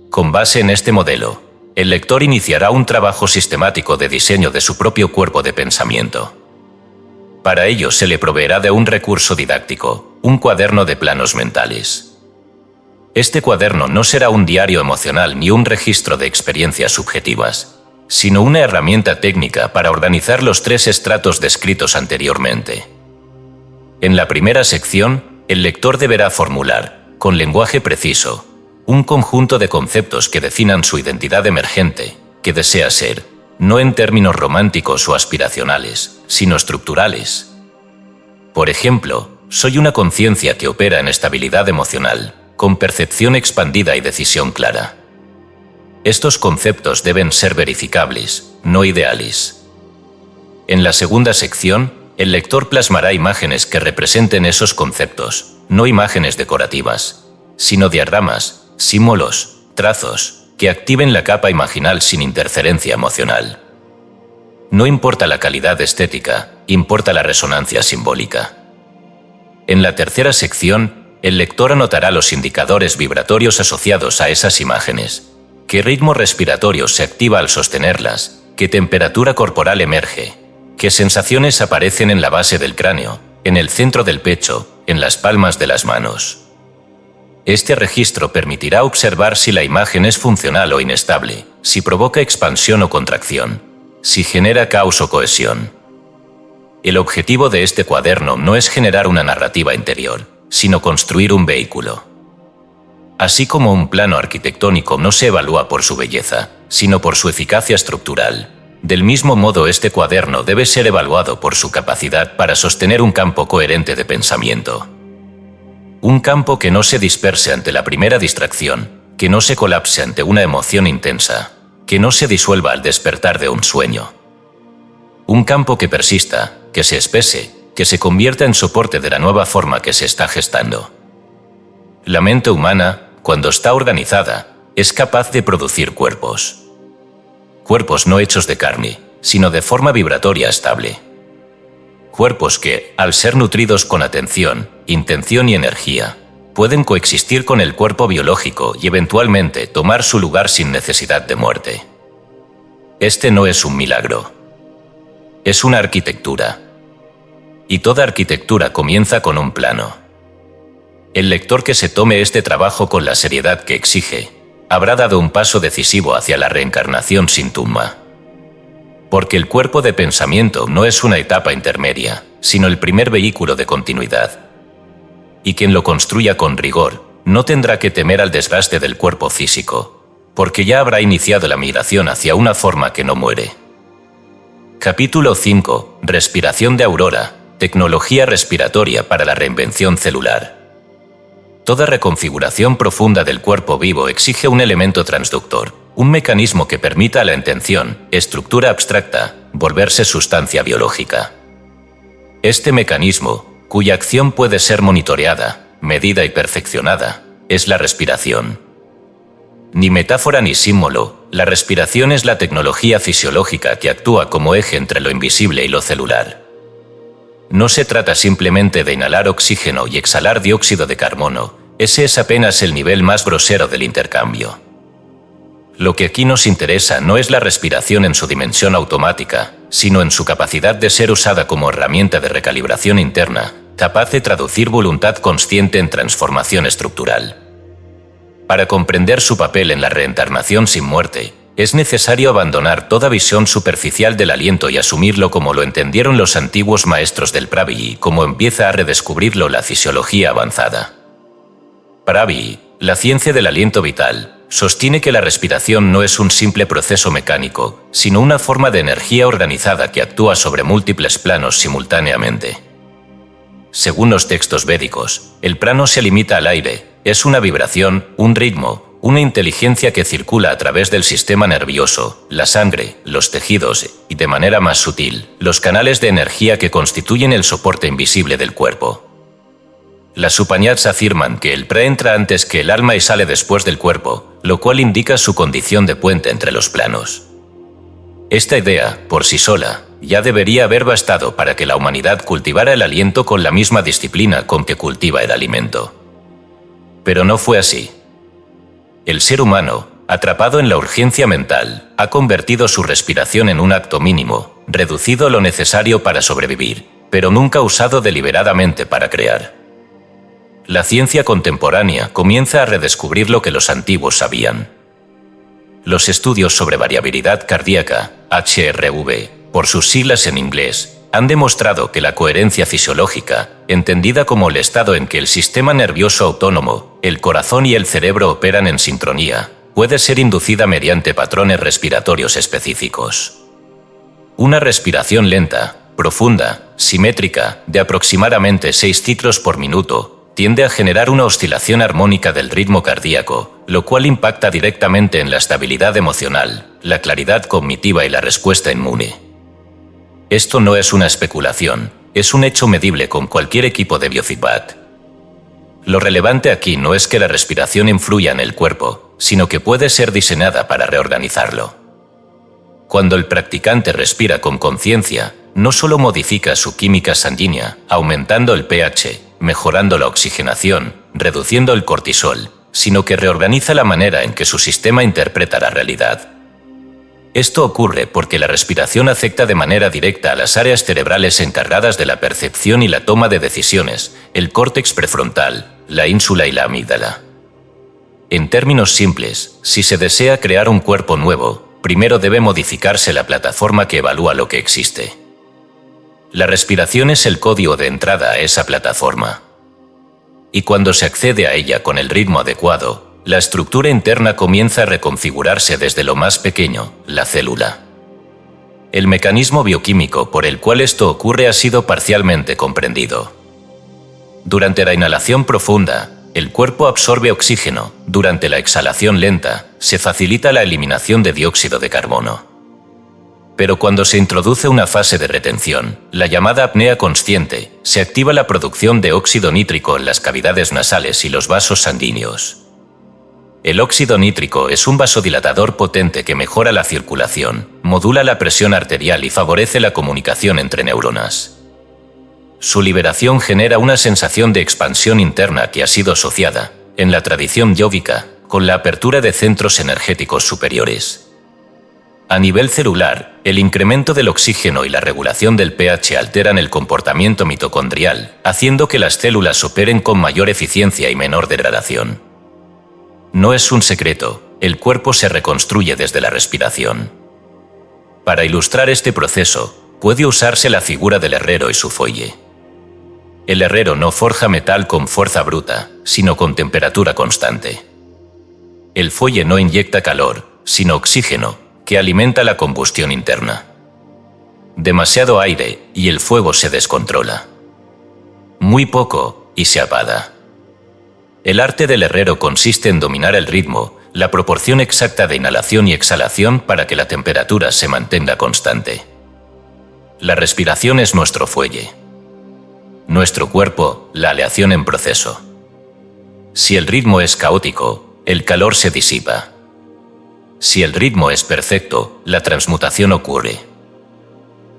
Con base en este modelo, el lector iniciará un trabajo sistemático de diseño de su propio cuerpo de pensamiento. Para ello se le proveerá de un recurso didáctico, un cuaderno de planos mentales. Este cuaderno no será un diario emocional ni un registro de experiencias subjetivas, sino una herramienta técnica para organizar los tres estratos descritos anteriormente. En la primera sección, el lector deberá formular, con lenguaje preciso, un conjunto de conceptos que definan su identidad emergente, que desea ser, no en términos románticos o aspiracionales, sino estructurales. Por ejemplo, soy una conciencia que opera en estabilidad emocional, con percepción expandida y decisión clara. Estos conceptos deben ser verificables, no ideales. En la segunda sección, el lector plasmará imágenes que representen esos conceptos, no imágenes decorativas, sino diagramas, símbolos, trazos, que activen la capa imaginal sin interferencia emocional. No importa la calidad estética, importa la resonancia simbólica. En la tercera sección, el lector anotará los indicadores vibratorios asociados a esas imágenes, qué ritmo respiratorio se activa al sostenerlas, qué temperatura corporal emerge, qué sensaciones aparecen en la base del cráneo, en el centro del pecho, en las palmas de las manos. Este registro permitirá observar si la imagen es funcional o inestable, si provoca expansión o contracción, si genera caos o cohesión. El objetivo de este cuaderno no es generar una narrativa interior, sino construir un vehículo. Así como un plano arquitectónico no se evalúa por su belleza, sino por su eficacia estructural, del mismo modo este cuaderno debe ser evaluado por su capacidad para sostener un campo coherente de pensamiento. Un campo que no se disperse ante la primera distracción, que no se colapse ante una emoción intensa, que no se disuelva al despertar de un sueño. Un campo que persista, que se espese, que se convierta en soporte de la nueva forma que se está gestando. La mente humana, cuando está organizada, es capaz de producir cuerpos. Cuerpos no hechos de carne, sino de forma vibratoria estable. Cuerpos que, al ser nutridos con atención, intención y energía, pueden coexistir con el cuerpo biológico y eventualmente tomar su lugar sin necesidad de muerte. Este no es un milagro. es una arquitectura. Y toda arquitectura comienza con un plano. El lector que se tome este trabajo con la seriedad que exige, habrá dado un paso decisivo hacia la reencarnación sin tumba. Porque el cuerpo de pensamiento no es una etapa intermedia, sino el primer vehículo de continuidad. Y quien lo construya con rigor, no tendrá que temer al desgaste del cuerpo físico, porque ya habrá iniciado la migración hacia una forma que no muere. Capítulo 5. Respiración de Aurora. Tecnología respiratoria para la reinvención celular. Toda reconfiguración profunda del cuerpo vivo exige un elemento transductor, un mecanismo que permita a la intención, estructura abstracta, volverse sustancia biológica. Este mecanismo, cuya acción puede ser monitoreada, medida y perfeccionada, es la respiración. Ni metáfora ni símbolo, la respiración es la tecnología fisiológica que actúa como eje entre lo invisible y lo celular. No se trata simplemente de inhalar oxígeno y exhalar dióxido de carbono, ese es apenas el nivel más grosero del intercambio. Lo que aquí nos interesa no es la respiración en su dimensión automática, sino en su capacidad de ser usada como herramienta de recalibración interna, capaz de traducir voluntad consciente en transformación estructural. Para comprender su papel en la reencarnación sin muerte, es necesario abandonar toda visión superficial del aliento y asumirlo como lo entendieron los antiguos maestros del Pravi y como empieza a redescubrirlo la fisiología avanzada. Pravi, la ciencia del aliento vital, sostiene que la respiración no es un simple proceso mecánico, sino una forma de energía organizada que actúa sobre múltiples planos simultáneamente. Según los textos védicos, el prano se limita al aire, es una vibración, un ritmo, una inteligencia que circula a través del sistema nervioso, la sangre, los tejidos y, de manera más sutil, los canales de energía que constituyen el soporte invisible del cuerpo. Las Upanishads afirman que el pra entra antes que el alma y sale después del cuerpo, lo cual indica su condición de puente entre los planos. Esta idea, por sí sola, ya debería haber bastado para que la humanidad cultivara el aliento con la misma disciplina con que cultiva el alimento. Pero no fue así. El ser humano, atrapado en la urgencia mental, ha convertido su respiración en un acto mínimo, reducido lo necesario para sobrevivir, pero nunca usado deliberadamente para crear. La ciencia contemporánea comienza a redescubrir lo que los antiguos sabían. Los estudios sobre variabilidad cardíaca, HRV, por sus siglas en inglés, han demostrado que la coherencia fisiológica, entendida como el estado en que el sistema nervioso autónomo, el corazón y el cerebro operan en sincronía, puede ser inducida mediante patrones respiratorios específicos. Una respiración lenta, profunda, simétrica, de aproximadamente 6 ciclos por minuto, tiende a generar una oscilación armónica del ritmo cardíaco, lo cual impacta directamente en la estabilidad emocional, la claridad cognitiva y la respuesta inmune. Esto no es una especulación, es un hecho medible con cualquier equipo de biofeedback. Lo relevante aquí no es que la respiración influya en el cuerpo, sino que puede ser diseñada para reorganizarlo. Cuando el practicante respira con conciencia, no solo modifica su química sanguínea, aumentando el pH, mejorando la oxigenación, reduciendo el cortisol, sino que reorganiza la manera en que su sistema interpreta la realidad. Esto ocurre porque la respiración afecta de manera directa a las áreas cerebrales encargadas de la percepción y la toma de decisiones, el córtex prefrontal, la ínsula y la amígdala. En términos simples, si se desea crear un cuerpo nuevo, primero debe modificarse la plataforma que evalúa lo que existe. La respiración es el código de entrada a esa plataforma. Y cuando se accede a ella con el ritmo adecuado, la estructura interna comienza a reconfigurarse desde lo más pequeño, la célula. El mecanismo bioquímico por el cual esto ocurre ha sido parcialmente comprendido. Durante la inhalación profunda, el cuerpo absorbe oxígeno. Durante la exhalación lenta, se facilita la eliminación de dióxido de carbono. Pero cuando se introduce una fase de retención, la llamada apnea consciente, se activa la producción de óxido nítrico en las cavidades nasales y los vasos sanguíneos. El óxido nítrico es un vasodilatador potente que mejora la circulación, modula la presión arterial y favorece la comunicación entre neuronas. Su liberación genera una sensación de expansión interna que ha sido asociada, en la tradición yógica, con la apertura de centros energéticos superiores. A nivel celular, el incremento del oxígeno y la regulación del pH alteran el comportamiento mitocondrial, haciendo que las células operen con mayor eficiencia y menor degradación. No es un secreto, el cuerpo se reconstruye desde la respiración. Para ilustrar este proceso, puede usarse la figura del herrero y su fuelle. El herrero no forja metal con fuerza bruta, sino con temperatura constante. El fuelle no inyecta calor, sino oxígeno, que alimenta la combustión interna. Demasiado aire y el fuego se descontrola. Muy poco y se apaga. El arte del herrero consiste en dominar el ritmo, la proporción exacta de inhalación y exhalación para que la temperatura se mantenga constante. La respiración es nuestro fuelle. Nuestro cuerpo, la aleación en proceso. Si el ritmo es caótico, el calor se disipa. Si el ritmo es perfecto, la transmutación ocurre.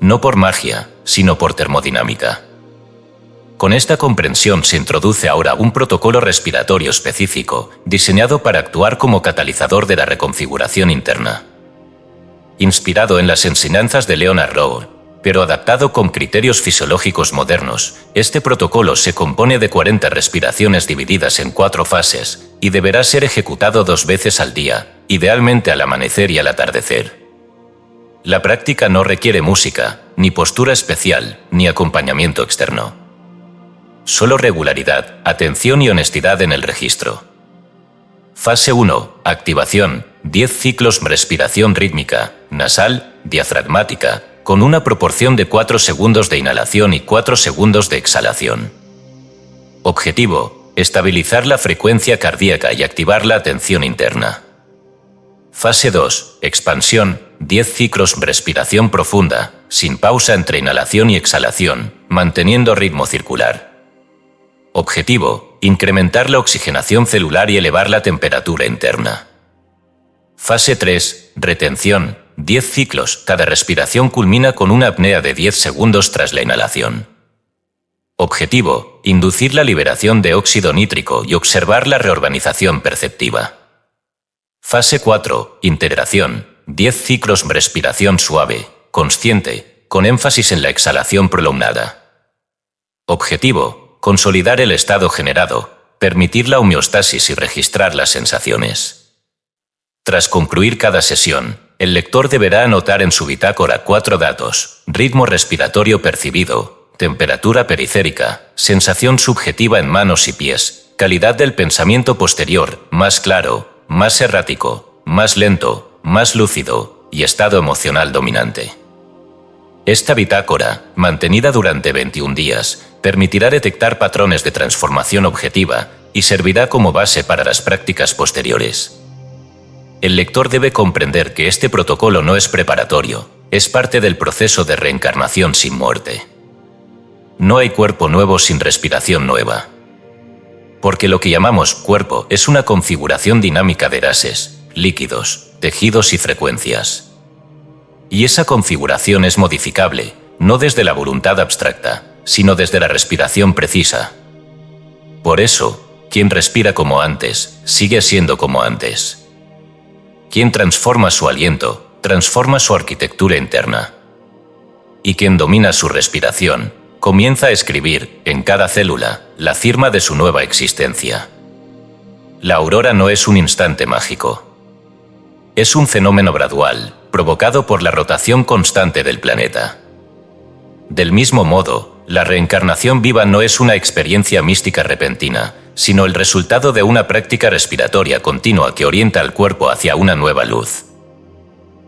No por magia, sino por termodinámica. Con esta comprensión se introduce ahora un protocolo respiratorio específico, diseñado para actuar como catalizador de la reconfiguración interna. Inspirado en las enseñanzas de Leonard Rowe, pero adaptado con criterios fisiológicos modernos, este protocolo se compone de 40 respiraciones divididas en 4 fases y deberá ser ejecutado 2 veces al día, idealmente al amanecer y al atardecer. La práctica no requiere música, ni postura especial, ni acompañamiento externo. Solo regularidad, atención y honestidad en el registro. Fase 1. Activación. 10 ciclos respiración rítmica, nasal, diafragmática, con una proporción de 4 segundos de inhalación y 4 segundos de exhalación. Objetivo: estabilizar la frecuencia cardíaca y activar la atención interna. Fase 2. Expansión. 10 ciclos respiración profunda, sin pausa entre inhalación y exhalación, manteniendo ritmo circular. Objetivo: incrementar la oxigenación celular y elevar la temperatura interna. Fase 3. Retención. 10 ciclos, cada respiración culmina con una apnea de 10 segundos tras la inhalación. Objetivo: inducir la liberación de óxido nítrico y observar la reorganización perceptiva. Fase 4. Integración. 10 ciclos respiración suave, consciente, con énfasis en la exhalación prolongada. Objetivo: consolidar el estado generado, permitir la homeostasis y registrar las sensaciones. Tras concluir cada sesión, el lector deberá anotar en su bitácora 4 datos: ritmo respiratorio percibido, temperatura periférica, sensación subjetiva en manos y pies, calidad del pensamiento posterior, más claro, más errático, más lento, más lúcido, y estado emocional dominante. Esta bitácora, mantenida durante 21 días, permitirá detectar patrones de transformación objetiva y servirá como base para las prácticas posteriores. El lector debe comprender que este protocolo no es preparatorio, es parte del proceso de reencarnación sin muerte. No hay cuerpo nuevo sin respiración nueva. Porque lo que llamamos cuerpo es una configuración dinámica de gases, líquidos, tejidos y frecuencias. Y esa configuración es modificable, no desde la voluntad abstracta, sino desde la respiración precisa. Por eso, quien respira como antes, sigue siendo como antes. Quien transforma su aliento, transforma su arquitectura interna. Y quien domina su respiración, comienza a escribir, en cada célula, la firma de su nueva existencia. La aurora no es un instante mágico. Es un fenómeno gradual, provocado por la rotación constante del planeta. Del mismo modo, la reencarnación viva no es una experiencia mística repentina, sino el resultado de una práctica respiratoria continua que orienta al cuerpo hacia una nueva luz.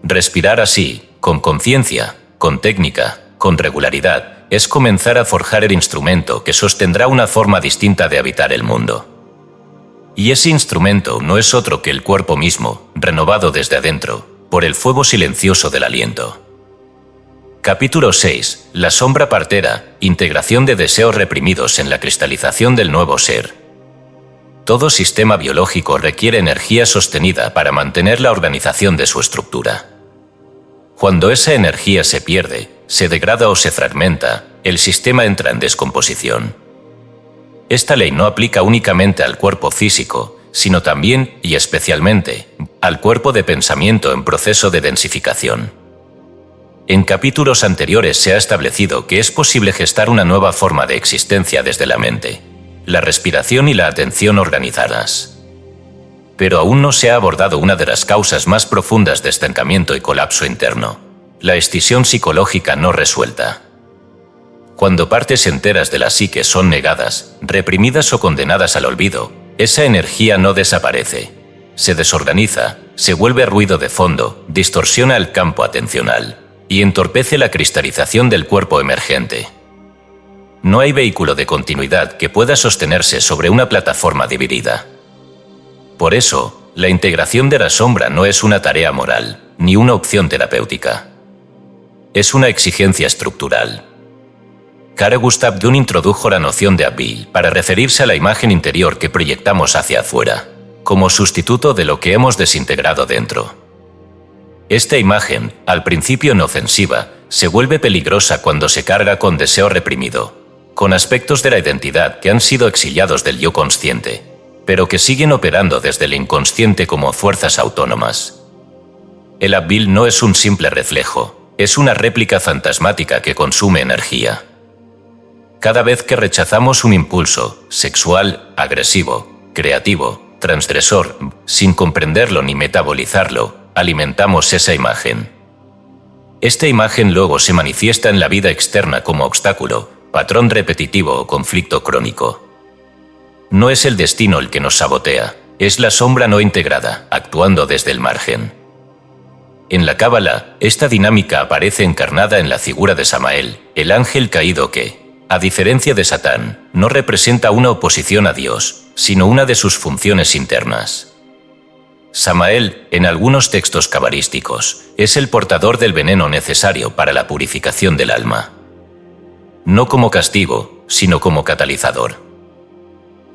Respirar así, con conciencia, con técnica, con regularidad, es comenzar a forjar el instrumento que sostendrá una forma distinta de habitar el mundo. Y ese instrumento no es otro que el cuerpo mismo, renovado desde adentro, por el fuego silencioso del aliento. Capítulo 6. La sombra partera, integración de deseos reprimidos en la cristalización del nuevo ser. Todo sistema biológico requiere energía sostenida para mantener la organización de su estructura. Cuando esa energía se pierde, se degrada o se fragmenta, el sistema entra en descomposición. Esta ley no aplica únicamente al cuerpo físico, sino también, y especialmente, al cuerpo de pensamiento en proceso de densificación. En capítulos anteriores se ha establecido que es posible gestar una nueva forma de existencia desde la mente, la respiración y la atención organizadas. Pero aún no se ha abordado una de las causas más profundas de estancamiento y colapso interno, la escisión psicológica no resuelta. Cuando partes enteras de la psique son negadas, reprimidas o condenadas al olvido, esa energía no desaparece, se desorganiza, se vuelve ruido de fondo, distorsiona el campo atencional y entorpece la cristalización del cuerpo emergente. No hay vehículo de continuidad que pueda sostenerse sobre una plataforma dividida. Por eso, la integración de la sombra no es una tarea moral, ni una opción terapéutica. Es una exigencia estructural. Carl Gustav Jung introdujo la noción de Abbil para referirse a la imagen interior que proyectamos hacia afuera, como sustituto de lo que hemos desintegrado dentro. Esta imagen, al principio inofensiva, se vuelve peligrosa cuando se carga con deseo reprimido, con aspectos de la identidad que han sido exiliados del yo consciente, pero que siguen operando desde el inconsciente como fuerzas autónomas. El Abbil no es un simple reflejo, es una réplica fantasmática que consume energía. Cada vez que rechazamos un impulso, sexual, agresivo, creativo, transgresor, sin comprenderlo ni metabolizarlo, alimentamos esa imagen. Esta imagen luego se manifiesta en la vida externa como obstáculo, patrón repetitivo o conflicto crónico. No es el destino el que nos sabotea, es la sombra no integrada, actuando desde el margen. En la Cábala, esta dinámica aparece encarnada en la figura de Samael, el ángel caído que, a diferencia de Satán, no representa una oposición a Dios, sino una de sus funciones internas. Samael, en algunos textos cabalísticos, es el portador del veneno necesario para la purificación del alma. No como castigo, sino como catalizador.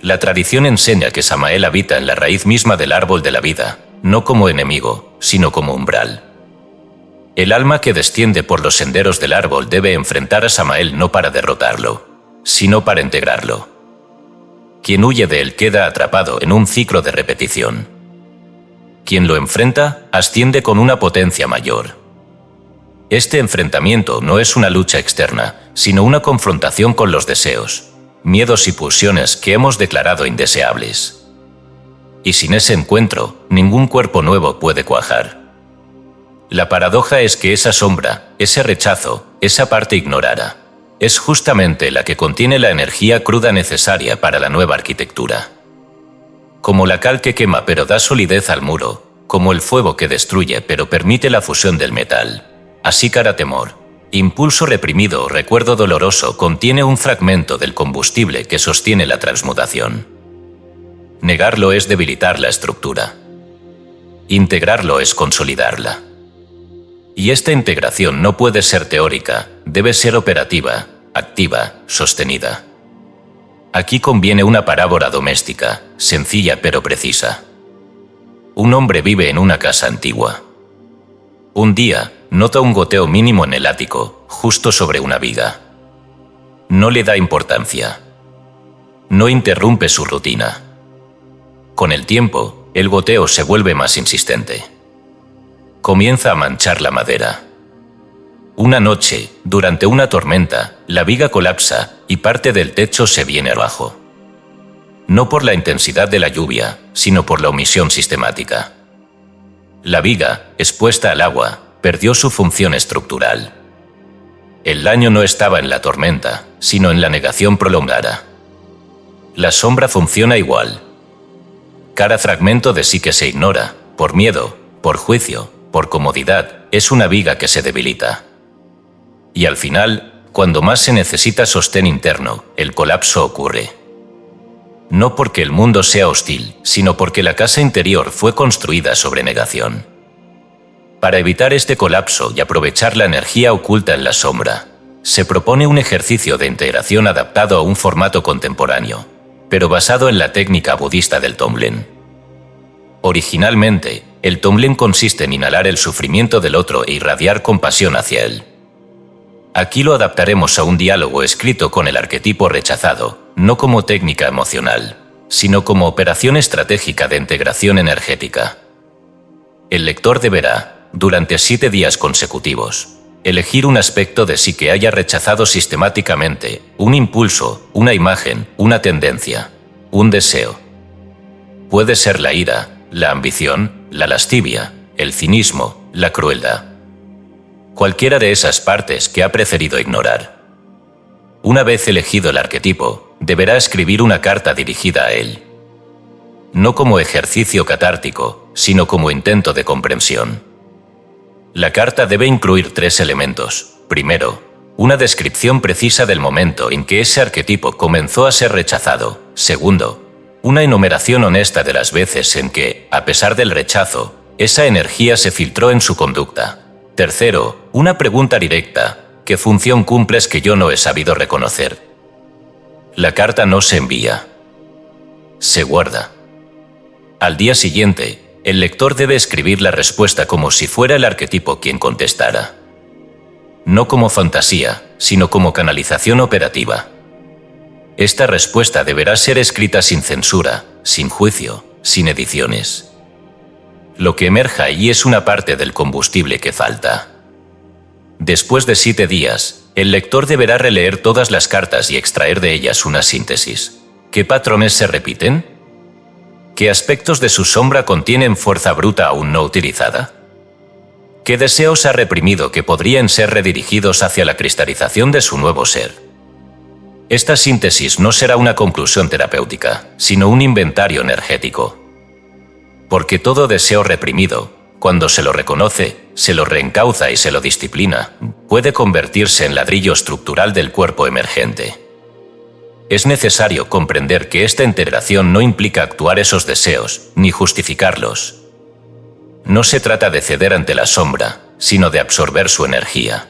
La tradición enseña que Samael habita en la raíz misma del árbol de la vida, no como enemigo, sino como umbral. El alma que desciende por los senderos del árbol debe enfrentar a Samael no para derrotarlo, sino para integrarlo. Quien huye de él queda atrapado en un ciclo de repetición. Quien lo enfrenta, asciende con una potencia mayor. Este enfrentamiento no es una lucha externa, sino una confrontación con los deseos, miedos y pulsiones que hemos declarado indeseables. Y sin ese encuentro, ningún cuerpo nuevo puede cuajar. La paradoja es que esa sombra, ese rechazo, esa parte ignorada, es justamente la que contiene la energía cruda necesaria para la nueva arquitectura. Como la cal que quema pero da solidez al muro, como el fuego que destruye pero permite la fusión del metal, así cada temor, impulso reprimido o recuerdo doloroso contiene un fragmento del combustible que sostiene la transmutación. Negarlo es debilitar la estructura. Integrarlo es consolidarla. Y esta integración no puede ser teórica, debe ser operativa, activa, sostenida. Aquí conviene una parábola doméstica, sencilla pero precisa. Un hombre vive en una casa antigua. Un día, nota un goteo mínimo en el ático, justo sobre una viga. No le da importancia. No interrumpe su rutina. Con el tiempo, el goteo se vuelve más insistente. Comienza a manchar la madera. Una noche, durante una tormenta, la viga colapsa y parte del techo se viene abajo. No por la intensidad de la lluvia, sino por la omisión sistemática. La viga, expuesta al agua, perdió su función estructural. El daño no estaba en la tormenta, sino en la negación prolongada. La sombra funciona igual. Cada fragmento de sí que se ignora, por miedo, por juicio, por comodidad, es una viga que se debilita. Y al final, cuando más se necesita sostén interno, el colapso ocurre. No porque el mundo sea hostil, sino porque la casa interior fue construida sobre negación. Para evitar este colapso y aprovechar la energía oculta en la sombra, se propone un ejercicio de integración adaptado a un formato contemporáneo, pero basado en la técnica budista del Tonglen. Originalmente, el Tonglen consiste en inhalar el sufrimiento del otro e irradiar compasión hacia él. Aquí lo adaptaremos a un diálogo escrito con el arquetipo rechazado, no como técnica emocional, sino como operación estratégica de integración energética. El lector deberá, durante 7 días consecutivos, elegir un aspecto de sí que haya rechazado sistemáticamente, un impulso, una imagen, una tendencia, un deseo. Puede ser la ira, la ambición, la lascivia, el cinismo, la crueldad. Cualquiera de esas partes que ha preferido ignorar. Una vez elegido el arquetipo, deberá escribir una carta dirigida a él. No como ejercicio catártico, sino como intento de comprensión. La carta debe incluir 3 elementos. Primero, una descripción precisa del momento en que ese arquetipo comenzó a ser rechazado. Segundo, una enumeración honesta de las veces en que, a pesar del rechazo, esa energía se filtró en su conducta. Tercero, una pregunta directa: ¿qué función cumples que yo no he sabido reconocer? La carta no se envía. Se guarda. Al día siguiente, el lector debe escribir la respuesta como si fuera el arquetipo quien contestara. No como fantasía, sino como canalización operativa. Esta respuesta deberá ser escrita sin censura, sin juicio, sin ediciones. Lo que emerja allí es una parte del combustible que falta. Después de 7 días, el lector deberá releer todas las cartas y extraer de ellas una síntesis. ¿Qué patrones se repiten? ¿Qué aspectos de su sombra contienen fuerza bruta aún no utilizada? ¿Qué deseos ha reprimido que podrían ser redirigidos hacia la cristalización de su nuevo ser? Esta síntesis no será una conclusión terapéutica, sino un inventario energético. Porque todo deseo reprimido, cuando se lo reconoce, se lo reencauza y se lo disciplina, puede convertirse en ladrillo estructural del cuerpo emergente. Es necesario comprender que esta integración no implica actuar esos deseos, ni justificarlos. No se trata de ceder ante la sombra, sino de absorber su energía.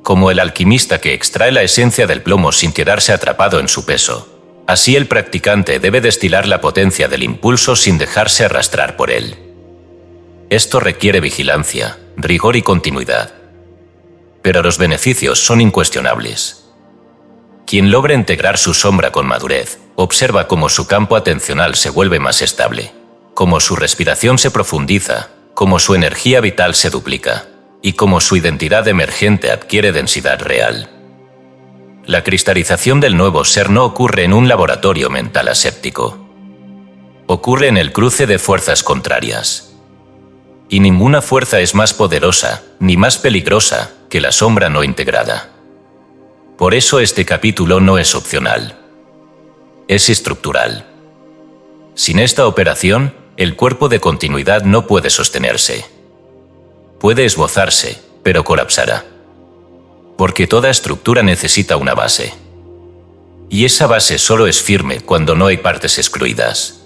Como el alquimista que extrae la esencia del plomo sin quedarse atrapado en su peso, así el practicante debe destilar la potencia del impulso sin dejarse arrastrar por él. Esto requiere vigilancia, rigor y continuidad. Pero los beneficios son incuestionables. Quien logra integrar su sombra con madurez, observa cómo su campo atencional se vuelve más estable, cómo su respiración se profundiza, cómo su energía vital se duplica, y cómo su identidad emergente adquiere densidad real. La cristalización del nuevo ser no ocurre en un laboratorio mental aséptico. Ocurre en el cruce de fuerzas contrarias. Y ninguna fuerza es más poderosa, ni más peligrosa, que la sombra no integrada. Por eso este capítulo no es opcional. Es estructural. Sin esta operación, el cuerpo de continuidad no puede sostenerse. Puede esbozarse, pero colapsará. Porque toda estructura necesita una base. Y esa base solo es firme cuando no hay partes excluidas.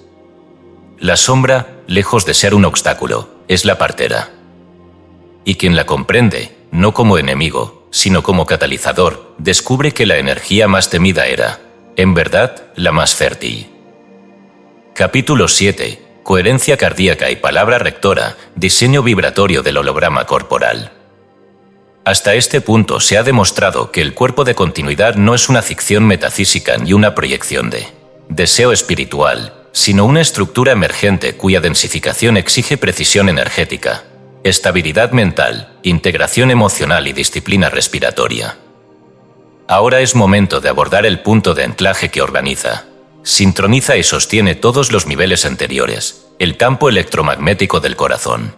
La sombra, lejos de ser un obstáculo, es la partera. Y quien la comprende, no como enemigo, sino como catalizador, descubre que la energía más temida era, en verdad, la más fértil. Capítulo 7. Coherencia cardíaca y palabra rectora, diseño vibratorio del holograma corporal. Hasta este punto se ha demostrado que el cuerpo de continuidad no es una ficción metafísica ni una proyección de deseo espiritual, sino una estructura emergente cuya densificación exige precisión energética, estabilidad mental, integración emocional y disciplina respiratoria. Ahora es momento de abordar el punto de anclaje que organiza, sincroniza y sostiene todos los niveles anteriores, el campo electromagnético del corazón.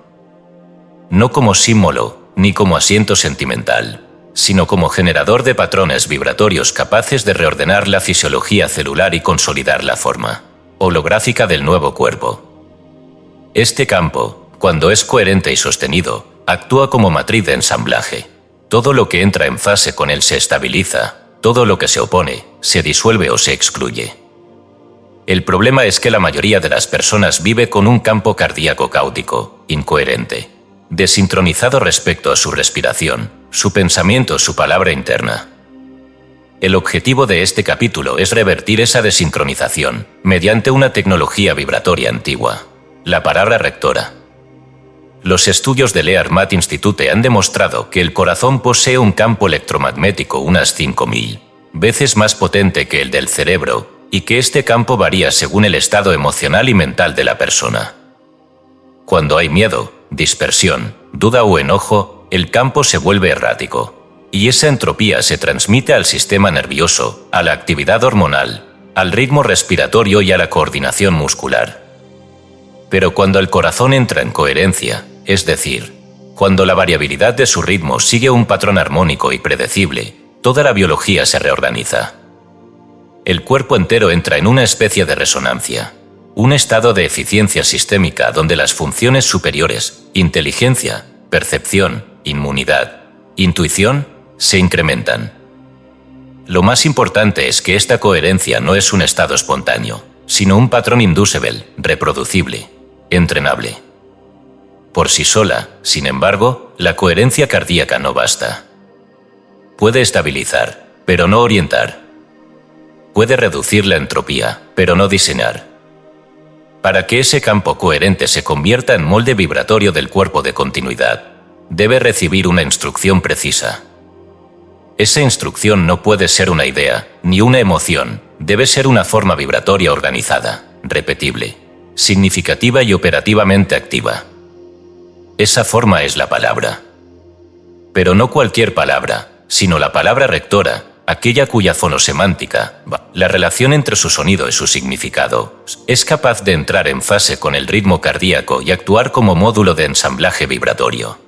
No como símbolo, ni como asiento sentimental, sino como generador de patrones vibratorios capaces de reordenar la fisiología celular y consolidar la forma holográfica del nuevo cuerpo. Este campo, cuando es coherente y sostenido, actúa como matriz de ensamblaje. Todo lo que entra en fase con él se estabiliza, todo lo que se opone, se disuelve o se excluye. El problema es que la mayoría de las personas vive con un campo cardíaco caótico, incoherente, desincronizado respecto a su respiración, su pensamiento, su palabra interna. El objetivo de este capítulo es revertir esa desincronización mediante una tecnología vibratoria antigua, la palabra rectora. Los estudios del Earth Institute han demostrado que el corazón posee un campo electromagnético unas 5.000 veces más potente que el del cerebro, y que este campo varía según el estado emocional y mental de la persona. Cuando hay miedo, dispersión, duda o enojo, el campo se vuelve errático, y esa entropía se transmite al sistema nervioso, a la actividad hormonal, al ritmo respiratorio y a la coordinación muscular. Pero cuando el corazón entra en coherencia, es decir, cuando la variabilidad de su ritmo sigue un patrón armónico y predecible, toda la biología se reorganiza. El cuerpo entero entra en una especie de resonancia, un estado de eficiencia sistémica donde las funciones superiores, inteligencia, percepción, inmunidad, intuición, se incrementan. Lo más importante es que esta coherencia no es un estado espontáneo, sino un patrón inducible, reproducible, entrenable. Por sí sola, sin embargo, la coherencia cardíaca no basta. Puede estabilizar, pero no orientar. Puede reducir la entropía, pero no diseñar. Para que ese campo coherente se convierta en molde vibratorio del cuerpo de continuidad, debe recibir una instrucción precisa. Esa instrucción no puede ser una idea, ni una emoción, debe ser una forma vibratoria organizada, repetible, significativa y operativamente activa. Esa forma es la palabra. Pero no cualquier palabra, sino la palabra rectora, aquella cuya fonosemántica, la relación entre su sonido y su significado, es capaz de entrar en fase con el ritmo cardíaco y actuar como módulo de ensamblaje vibratorio.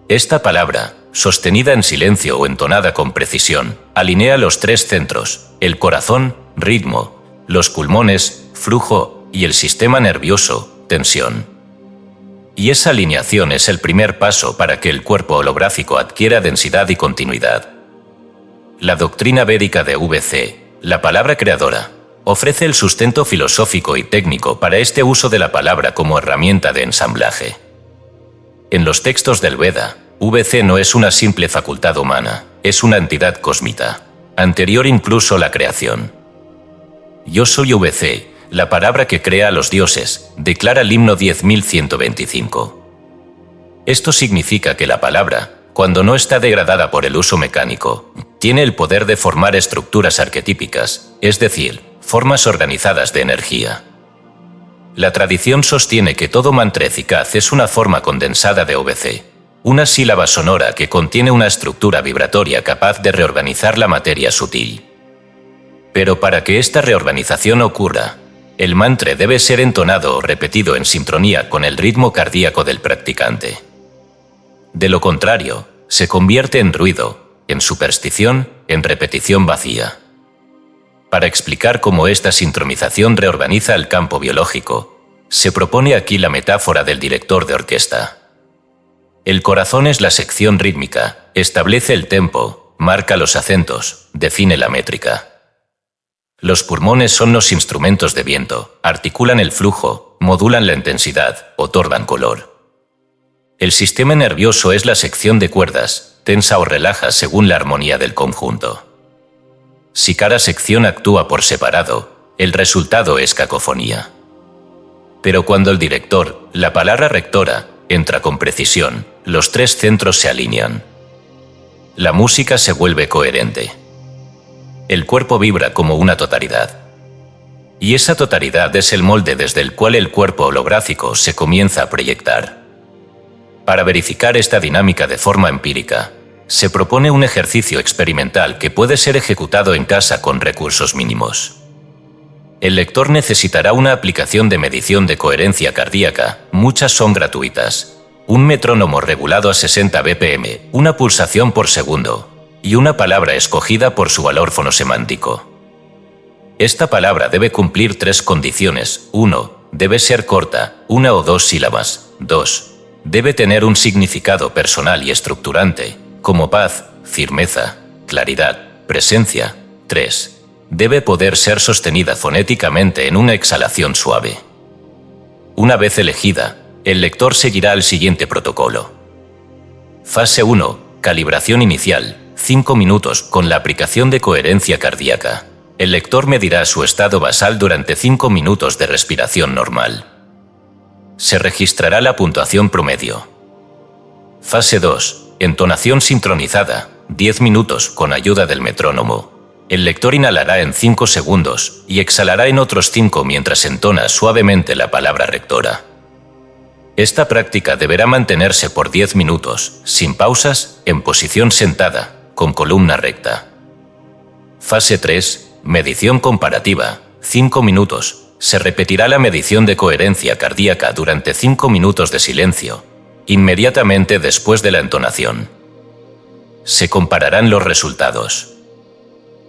Esta palabra, sostenida en silencio o entonada con precisión, alinea los tres centros, el corazón, ritmo, los pulmones, flujo, y el sistema nervioso, tensión. Y esa alineación es el primer paso para que el cuerpo holográfico adquiera densidad y continuidad. La doctrina védica de VC, la palabra creadora, ofrece el sustento filosófico y técnico para este uso de la palabra como herramienta de ensamblaje. En los textos del Veda, VC no es una simple facultad humana, es una entidad cósmica, anterior incluso a la creación. Yo soy VC, la palabra que crea a los dioses, declara el himno 10.125. Esto significa que la palabra, cuando no está degradada por el uso mecánico, tiene el poder de formar estructuras arquetípicas, es decir, formas organizadas de energía. La tradición sostiene que todo mantra eficaz es una forma condensada de VC, una sílaba sonora que contiene una estructura vibratoria capaz de reorganizar la materia sutil. Pero para que esta reorganización ocurra, el mantra debe ser entonado o repetido en sincronía con el ritmo cardíaco del practicante. De lo contrario, se convierte en ruido, en superstición, en repetición vacía. Para explicar cómo esta sincronización reorganiza el campo biológico, se propone aquí la metáfora del director de orquesta. El corazón es la sección rítmica, establece el tempo, marca los acentos, define la métrica. Los pulmones son los instrumentos de viento, articulan el flujo, modulan la intensidad, otorgan color. El sistema nervioso es la sección de cuerdas, tensa o relaja según la armonía del conjunto. Si cada sección actúa por separado, el resultado es cacofonía. Pero cuando el director, la palabra rectora, entra con precisión, los tres centros se alinean. La música se vuelve coherente. El cuerpo vibra como una totalidad. Y esa totalidad es el molde desde el cual el cuerpo holográfico se comienza a proyectar. Para verificar esta dinámica de forma empírica, se propone un ejercicio experimental que puede ser ejecutado en casa con recursos mínimos. El lector necesitará una aplicación de medición de coherencia cardíaca, muchas son gratuitas, un metrónomo regulado a 60 BPM, una pulsación por segundo, y una palabra escogida por su valor fonosemántico. Esta palabra debe cumplir tres condiciones. 1. Debe ser corta, una o dos sílabas. 2. Debe tener un significado personal y estructurante, como paz, firmeza, claridad, presencia. 3. Debe poder ser sostenida fonéticamente en una exhalación suave. Una vez elegida, el lector seguirá el siguiente protocolo. Fase 1. Calibración inicial. 5 minutos con la aplicación de coherencia cardíaca. El lector medirá su estado basal durante 5 minutos de respiración normal. Se registrará la puntuación promedio. Fase 2. Entonación sincronizada. 10 minutos con ayuda del metrónomo. El lector inhalará en 5 segundos y exhalará en otros 5 mientras entona suavemente la palabra rectora. Esta práctica deberá mantenerse por 10 minutos, sin pausas, en posición sentada, con columna recta. Fase 3. Medición comparativa. 5 minutos. Se repetirá la medición de coherencia cardíaca durante 5 minutos de silencio, inmediatamente después de la entonación. Se compararán los resultados.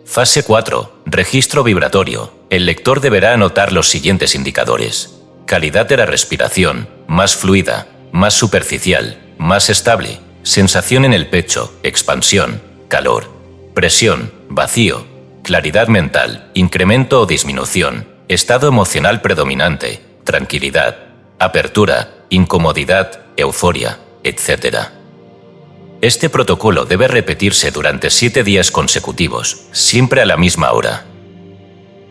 Fase 4. Registro vibratorio. El lector deberá anotar los siguientes indicadores: calidad de la respiración, más fluida, más superficial, más estable, sensación en el pecho, expansión, calor, presión, vacío, claridad mental, incremento o disminución, estado emocional predominante, tranquilidad, apertura, incomodidad, euforia, etc. Este protocolo debe repetirse durante 7 días consecutivos, siempre a la misma hora.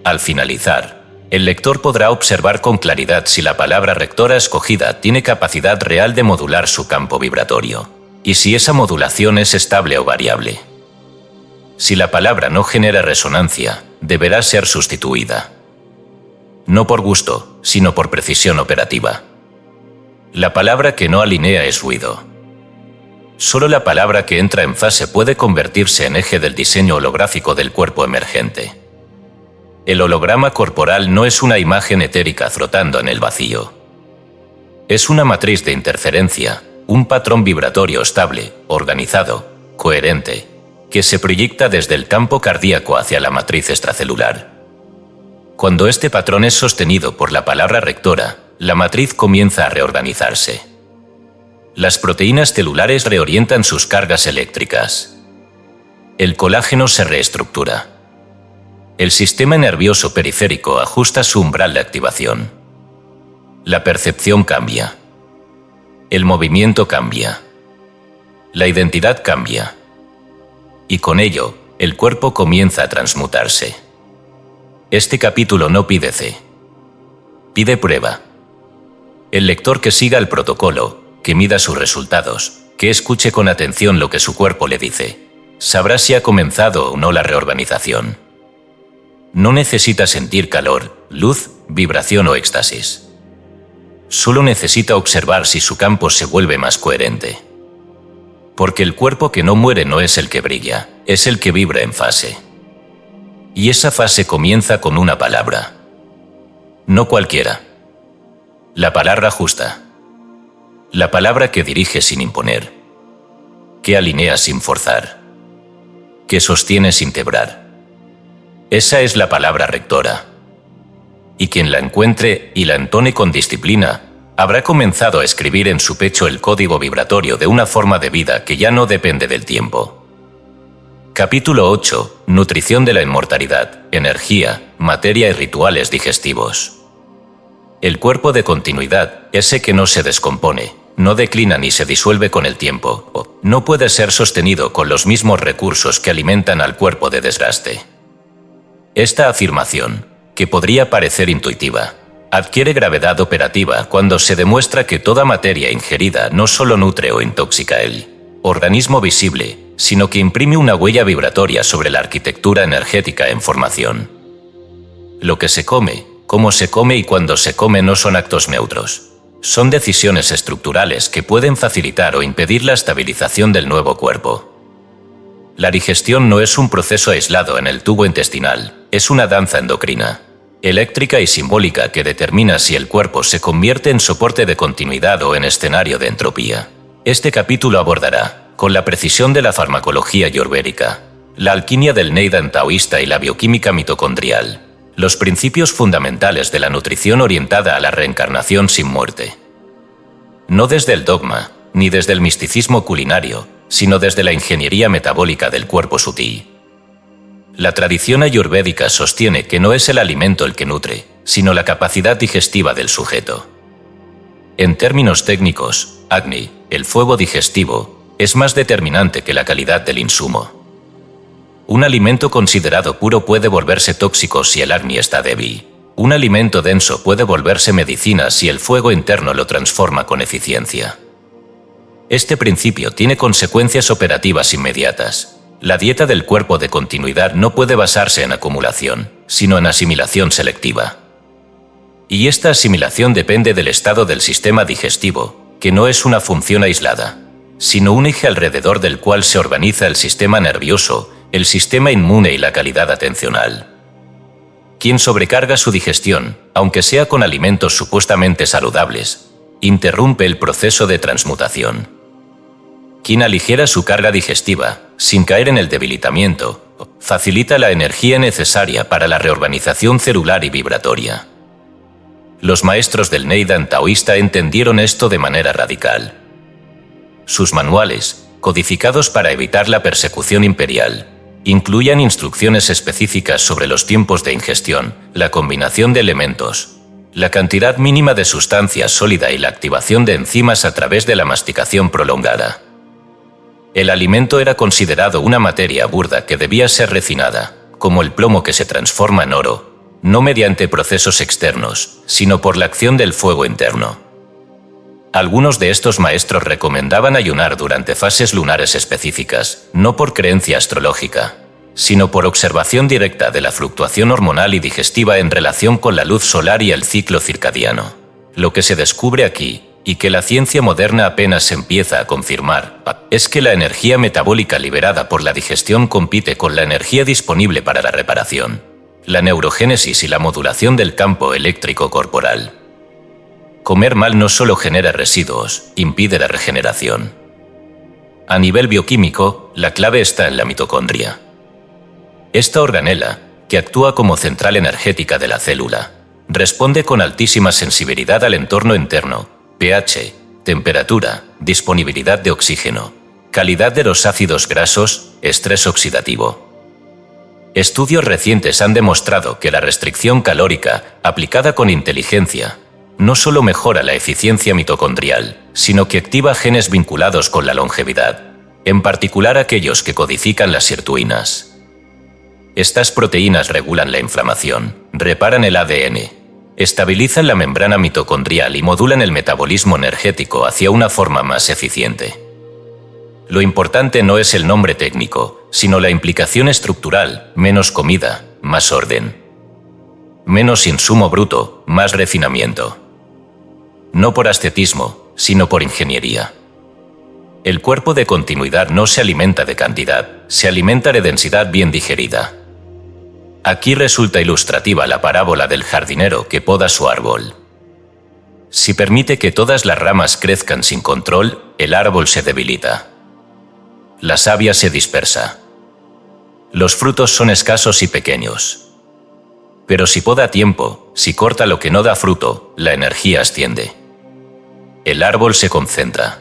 Al finalizar, el lector podrá observar con claridad si la palabra rectora escogida tiene capacidad real de modular su campo vibratorio, y si esa modulación es estable o variable. Si la palabra no genera resonancia, deberá ser sustituida. No por gusto, sino por precisión operativa. La palabra que no alinea es ruido. Solo la palabra que entra en fase puede convertirse en eje del diseño holográfico del cuerpo emergente. El holograma corporal no es una imagen etérica flotando en el vacío. Es una matriz de interferencia, un patrón vibratorio estable, organizado, coherente, que se proyecta desde el campo cardíaco hacia la matriz extracelular. Cuando este patrón es sostenido por la palabra rectora, la matriz comienza a reorganizarse. Las proteínas celulares reorientan sus cargas eléctricas. El colágeno se reestructura. El sistema nervioso periférico ajusta su umbral de activación. La percepción cambia. El movimiento cambia. La identidad cambia. Y con ello, el cuerpo comienza a transmutarse. Este capítulo no pide fe. Pide prueba. El lector que siga el protocolo, que mida sus resultados, que escuche con atención lo que su cuerpo le dice, sabrá si ha comenzado o no la reorganización. No necesita sentir calor, luz, vibración o éxtasis. Solo necesita observar si su campo se vuelve más coherente. Porque el cuerpo que no muere no es el que brilla, es el que vibra en fase. Y esa fase comienza con una palabra. No cualquiera. La palabra justa. La palabra que dirige sin imponer. Que alinea sin forzar. Que sostiene sin quebrar. Esa es la palabra rectora. Y quien la encuentre y la entone con disciplina, habrá comenzado a escribir en su pecho el código vibratorio de una forma de vida que ya no depende del tiempo. Capítulo 8. Nutrición de la inmortalidad, energía, materia y rituales digestivos. El cuerpo de continuidad, ese que no se descompone, no declina ni se disuelve con el tiempo, no puede ser sostenido con los mismos recursos que alimentan al cuerpo de desgaste. Esta afirmación, que podría parecer intuitiva, adquiere gravedad operativa cuando se demuestra que toda materia ingerida no solo nutre o intoxica el organismo visible, sino que imprime una huella vibratoria sobre la arquitectura energética en formación. Lo que se come, cómo se come y cuándo se come no son actos neutros. Son decisiones estructurales que pueden facilitar o impedir la estabilización del nuevo cuerpo. La digestión no es un proceso aislado en el tubo intestinal, es una danza endocrina, eléctrica y simbólica que determina si el cuerpo se convierte en soporte de continuidad o en escenario de entropía. Este capítulo abordará, con la precisión de la farmacología ayurvédica, la alquimia del Neidan taoísta y la bioquímica mitocondrial, los principios fundamentales de la nutrición orientada a la reencarnación sin muerte. No desde el dogma, ni desde el misticismo culinario, sino desde la ingeniería metabólica del cuerpo sutil. La tradición ayurvédica sostiene que no es el alimento el que nutre, sino la capacidad digestiva del sujeto. En términos técnicos, Agni, el fuego digestivo, es más determinante que la calidad del insumo. Un alimento considerado puro puede volverse tóxico si el Agni está débil. Un alimento denso puede volverse medicina si el fuego interno lo transforma con eficiencia. Este principio tiene consecuencias operativas inmediatas. La dieta del cuerpo de continuidad no puede basarse en acumulación, sino en asimilación selectiva. Y esta asimilación depende del estado del sistema digestivo, que no es una función aislada, sino un eje alrededor del cual se organiza el sistema nervioso, el sistema inmune y la calidad atencional. Quien sobrecarga su digestión, aunque sea con alimentos supuestamente saludables, interrumpe el proceso de transmutación. Quien aligera su carga digestiva, sin caer en el debilitamiento, facilita la energía necesaria para la reorganización celular y vibratoria. Los maestros del Neidan taoísta entendieron esto de manera radical. Sus manuales, codificados para evitar la persecución imperial, incluían instrucciones específicas sobre los tiempos de ingestión, la combinación de elementos, la cantidad mínima de sustancia sólida y la activación de enzimas a través de la masticación prolongada. El alimento era considerado una materia burda que debía ser refinada, como el plomo que se transforma en oro, no mediante procesos externos, sino por la acción del fuego interno. Algunos de estos maestros recomendaban ayunar durante fases lunares específicas, no por creencia astrológica, sino por observación directa de la fluctuación hormonal y digestiva en relación con la luz solar y el ciclo circadiano. Lo que se descubre aquí, y que la ciencia moderna apenas empieza a confirmar, es que la energía metabólica liberada por la digestión compite con la energía disponible para la reparación, la neurogénesis y la modulación del campo eléctrico corporal. Comer mal no solo genera residuos, impide la regeneración. A nivel bioquímico, la clave está en la mitocondria. Esta organela, que actúa como central energética de la célula, responde con altísima sensibilidad al entorno interno, pH, temperatura, disponibilidad de oxígeno, calidad de los ácidos grasos, estrés oxidativo. Estudios recientes han demostrado que la restricción calórica, aplicada con inteligencia, no solo mejora la eficiencia mitocondrial, sino que activa genes vinculados con la longevidad, en particular aquellos que codifican las sirtuinas. Estas proteínas regulan la inflamación, reparan el ADN, estabilizan la membrana mitocondrial y modulan el metabolismo energético hacia una forma más eficiente. Lo importante no es el nombre técnico, sino la implicación estructural: menos comida, más orden. Menos insumo bruto, más refinamiento. No por ascetismo, sino por ingeniería. El cuerpo de continuidad no se alimenta de cantidad, se alimenta de densidad bien digerida. Aquí resulta ilustrativa la parábola del jardinero que poda su árbol. Si permite que todas las ramas crezcan sin control, el árbol se debilita. La savia se dispersa. Los frutos son escasos y pequeños. Pero si poda a tiempo, si corta lo que no da fruto, la energía asciende. El árbol se concentra.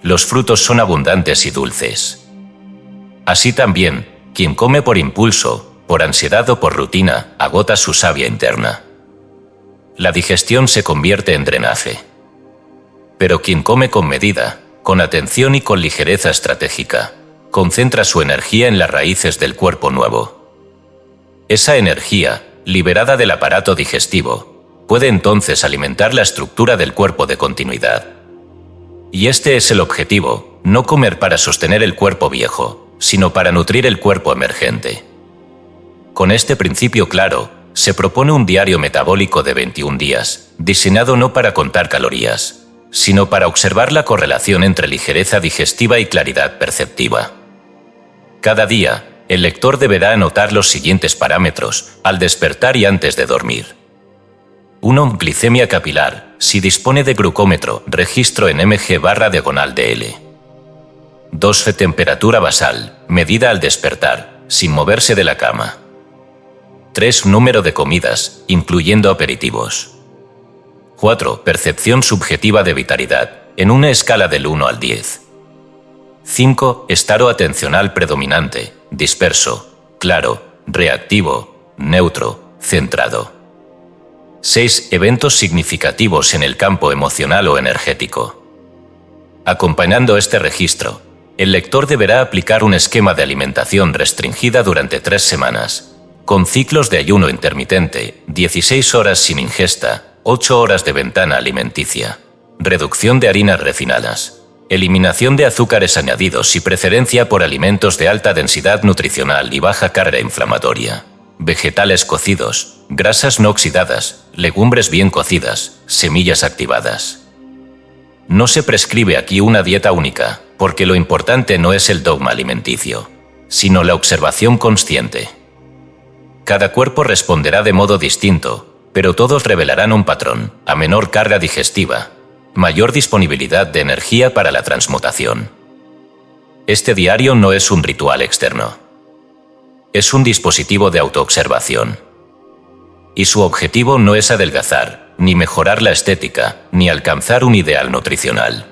Los frutos son abundantes y dulces. Así también, quien come por impulso, por ansiedad o por rutina, agota su savia interna. La digestión se convierte en drenaje. Pero quien come con medida, con atención y con ligereza estratégica, concentra su energía en las raíces del cuerpo nuevo. Esa energía, liberada del aparato digestivo, puede entonces alimentar la estructura del cuerpo de continuidad. Y este es el objetivo: no comer para sostener el cuerpo viejo, sino para nutrir el cuerpo emergente. Con este principio claro, se propone un diario metabólico de 21 días, diseñado no para contar calorías, sino para observar la correlación entre ligereza digestiva y claridad perceptiva. Cada día, el lector deberá anotar los siguientes parámetros al despertar y antes de dormir. 1. Glicemia capilar, si dispone de glucómetro, registro en mg/dl. 2. Temperatura basal, medida al despertar, sin moverse de la cama. 3. Número de comidas, incluyendo aperitivos. 4. Percepción subjetiva de vitalidad, en una escala del 1 al 10. 5. Estado atencional predominante, disperso, claro, reactivo, neutro, centrado. 6. Eventos significativos en el campo emocional o energético. Acompañando este registro, el lector deberá aplicar un esquema de alimentación restringida durante 3 semanas, con ciclos de ayuno intermitente, 16 horas sin ingesta, 8 horas de ventana alimenticia, reducción de harinas refinadas, eliminación de azúcares añadidos y preferencia por alimentos de alta densidad nutricional y baja carga inflamatoria, vegetales cocidos, grasas no oxidadas, legumbres bien cocidas, semillas activadas. No se prescribe aquí una dieta única, porque lo importante no es el dogma alimenticio, sino la observación consciente. Cada cuerpo responderá de modo distinto, pero todos revelarán un patrón, a menor carga digestiva, mayor disponibilidad de energía para la transmutación. Este diario no es un ritual externo. Es un dispositivo de autoobservación. Y su objetivo no es adelgazar, ni mejorar la estética, ni alcanzar un ideal nutricional.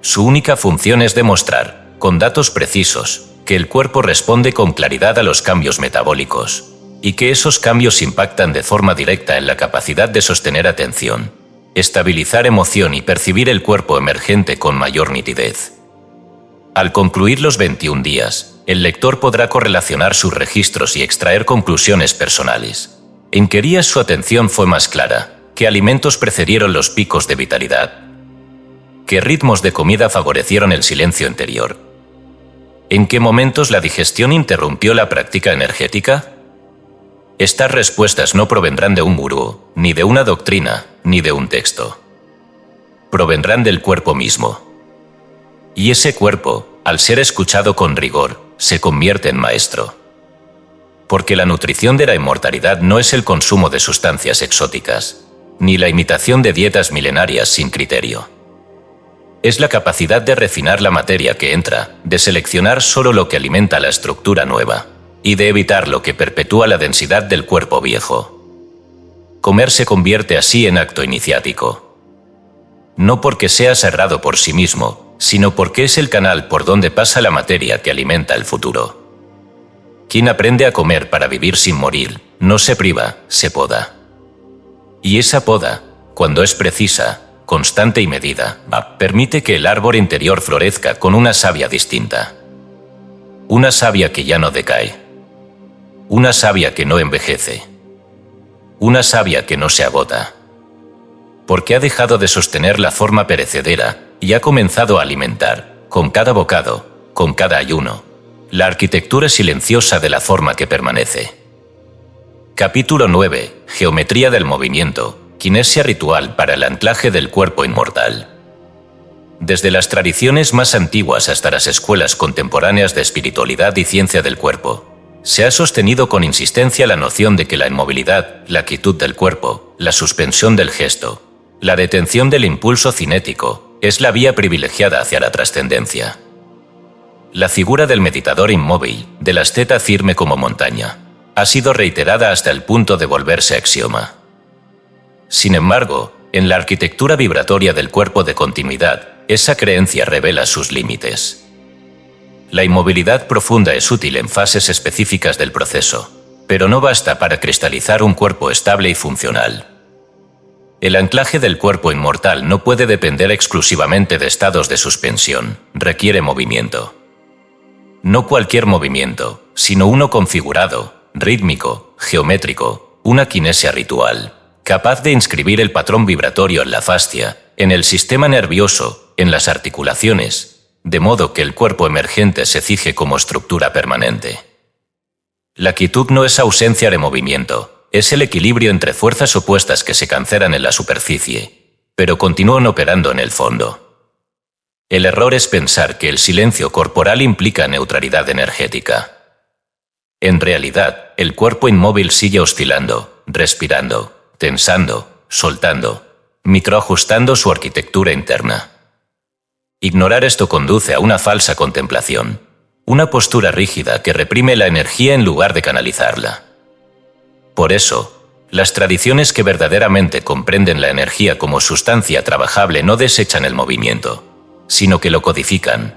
Su única función es demostrar, con datos precisos, que el cuerpo responde con claridad a los cambios metabólicos, y que esos cambios impactan de forma directa en la capacidad de sostener atención, estabilizar emoción y percibir el cuerpo emergente con mayor nitidez. Al concluir los 21 días, el lector podrá correlacionar sus registros y extraer conclusiones personales. ¿En qué áreas su atención fue más clara? ¿Qué alimentos precedieron los picos de vitalidad? ¿Qué ritmos de comida favorecieron el silencio interior? ¿En qué momentos la digestión interrumpió la práctica energética? Estas respuestas no provendrán de un gurú, ni de una doctrina, ni de un texto. Provendrán del cuerpo mismo. Y ese cuerpo, al ser escuchado con rigor, se convierte en maestro. Porque la nutrición de la inmortalidad no es el consumo de sustancias exóticas, ni la imitación de dietas milenarias sin criterio. Es la capacidad de refinar la materia que entra, de seleccionar solo lo que alimenta la estructura nueva, y de evitar lo que perpetúa la densidad del cuerpo viejo. Comer se convierte así en acto iniciático. No porque sea sagrado por sí mismo, sino porque es el canal por donde pasa la materia que alimenta el futuro. Quien aprende a comer para vivir sin morir, no se priva, se poda. Y esa poda, cuando es precisa, constante y medida, permite que el árbol interior florezca con una savia distinta. Una savia que ya no decae. Una savia que no envejece. Una savia que no se agota. Porque ha dejado de sostener la forma perecedera y ha comenzado a alimentar, con cada bocado, con cada ayuno, la arquitectura silenciosa de la forma que permanece. Capítulo 9. Geometría del movimiento. Kinesia ritual para el anclaje del cuerpo inmortal. Desde las tradiciones más antiguas hasta las escuelas contemporáneas de espiritualidad y ciencia del cuerpo, se ha sostenido con insistencia la noción de que la inmovilidad, la quietud del cuerpo, la suspensión del gesto, la detención del impulso cinético, es la vía privilegiada hacia la trascendencia. La figura del meditador inmóvil, del asceta firme como montaña, ha sido reiterada hasta el punto de volverse axioma. Sin embargo, en la arquitectura vibratoria del cuerpo de continuidad, esa creencia revela sus límites. La inmovilidad profunda es útil en fases específicas del proceso, pero no basta para cristalizar un cuerpo estable y funcional. El anclaje del cuerpo inmortal no puede depender exclusivamente de estados de suspensión, requiere movimiento. No cualquier movimiento, sino uno configurado, rítmico, geométrico, una kinesia ritual, capaz de inscribir el patrón vibratorio en la fascia, en el sistema nervioso, en las articulaciones, de modo que el cuerpo emergente se fije como estructura permanente. La quietud no es ausencia de movimiento, es el equilibrio entre fuerzas opuestas que se cancelan en la superficie, pero continúan operando en el fondo. El error es pensar que el silencio corporal implica neutralidad energética. En realidad, el cuerpo inmóvil sigue oscilando, respirando, tensando, soltando, microajustando su arquitectura interna. Ignorar esto conduce a una falsa contemplación, una postura rígida que reprime la energía en lugar de canalizarla. Por eso, las tradiciones que verdaderamente comprenden la energía como sustancia trabajable no desechan el movimiento, sino que lo codifican.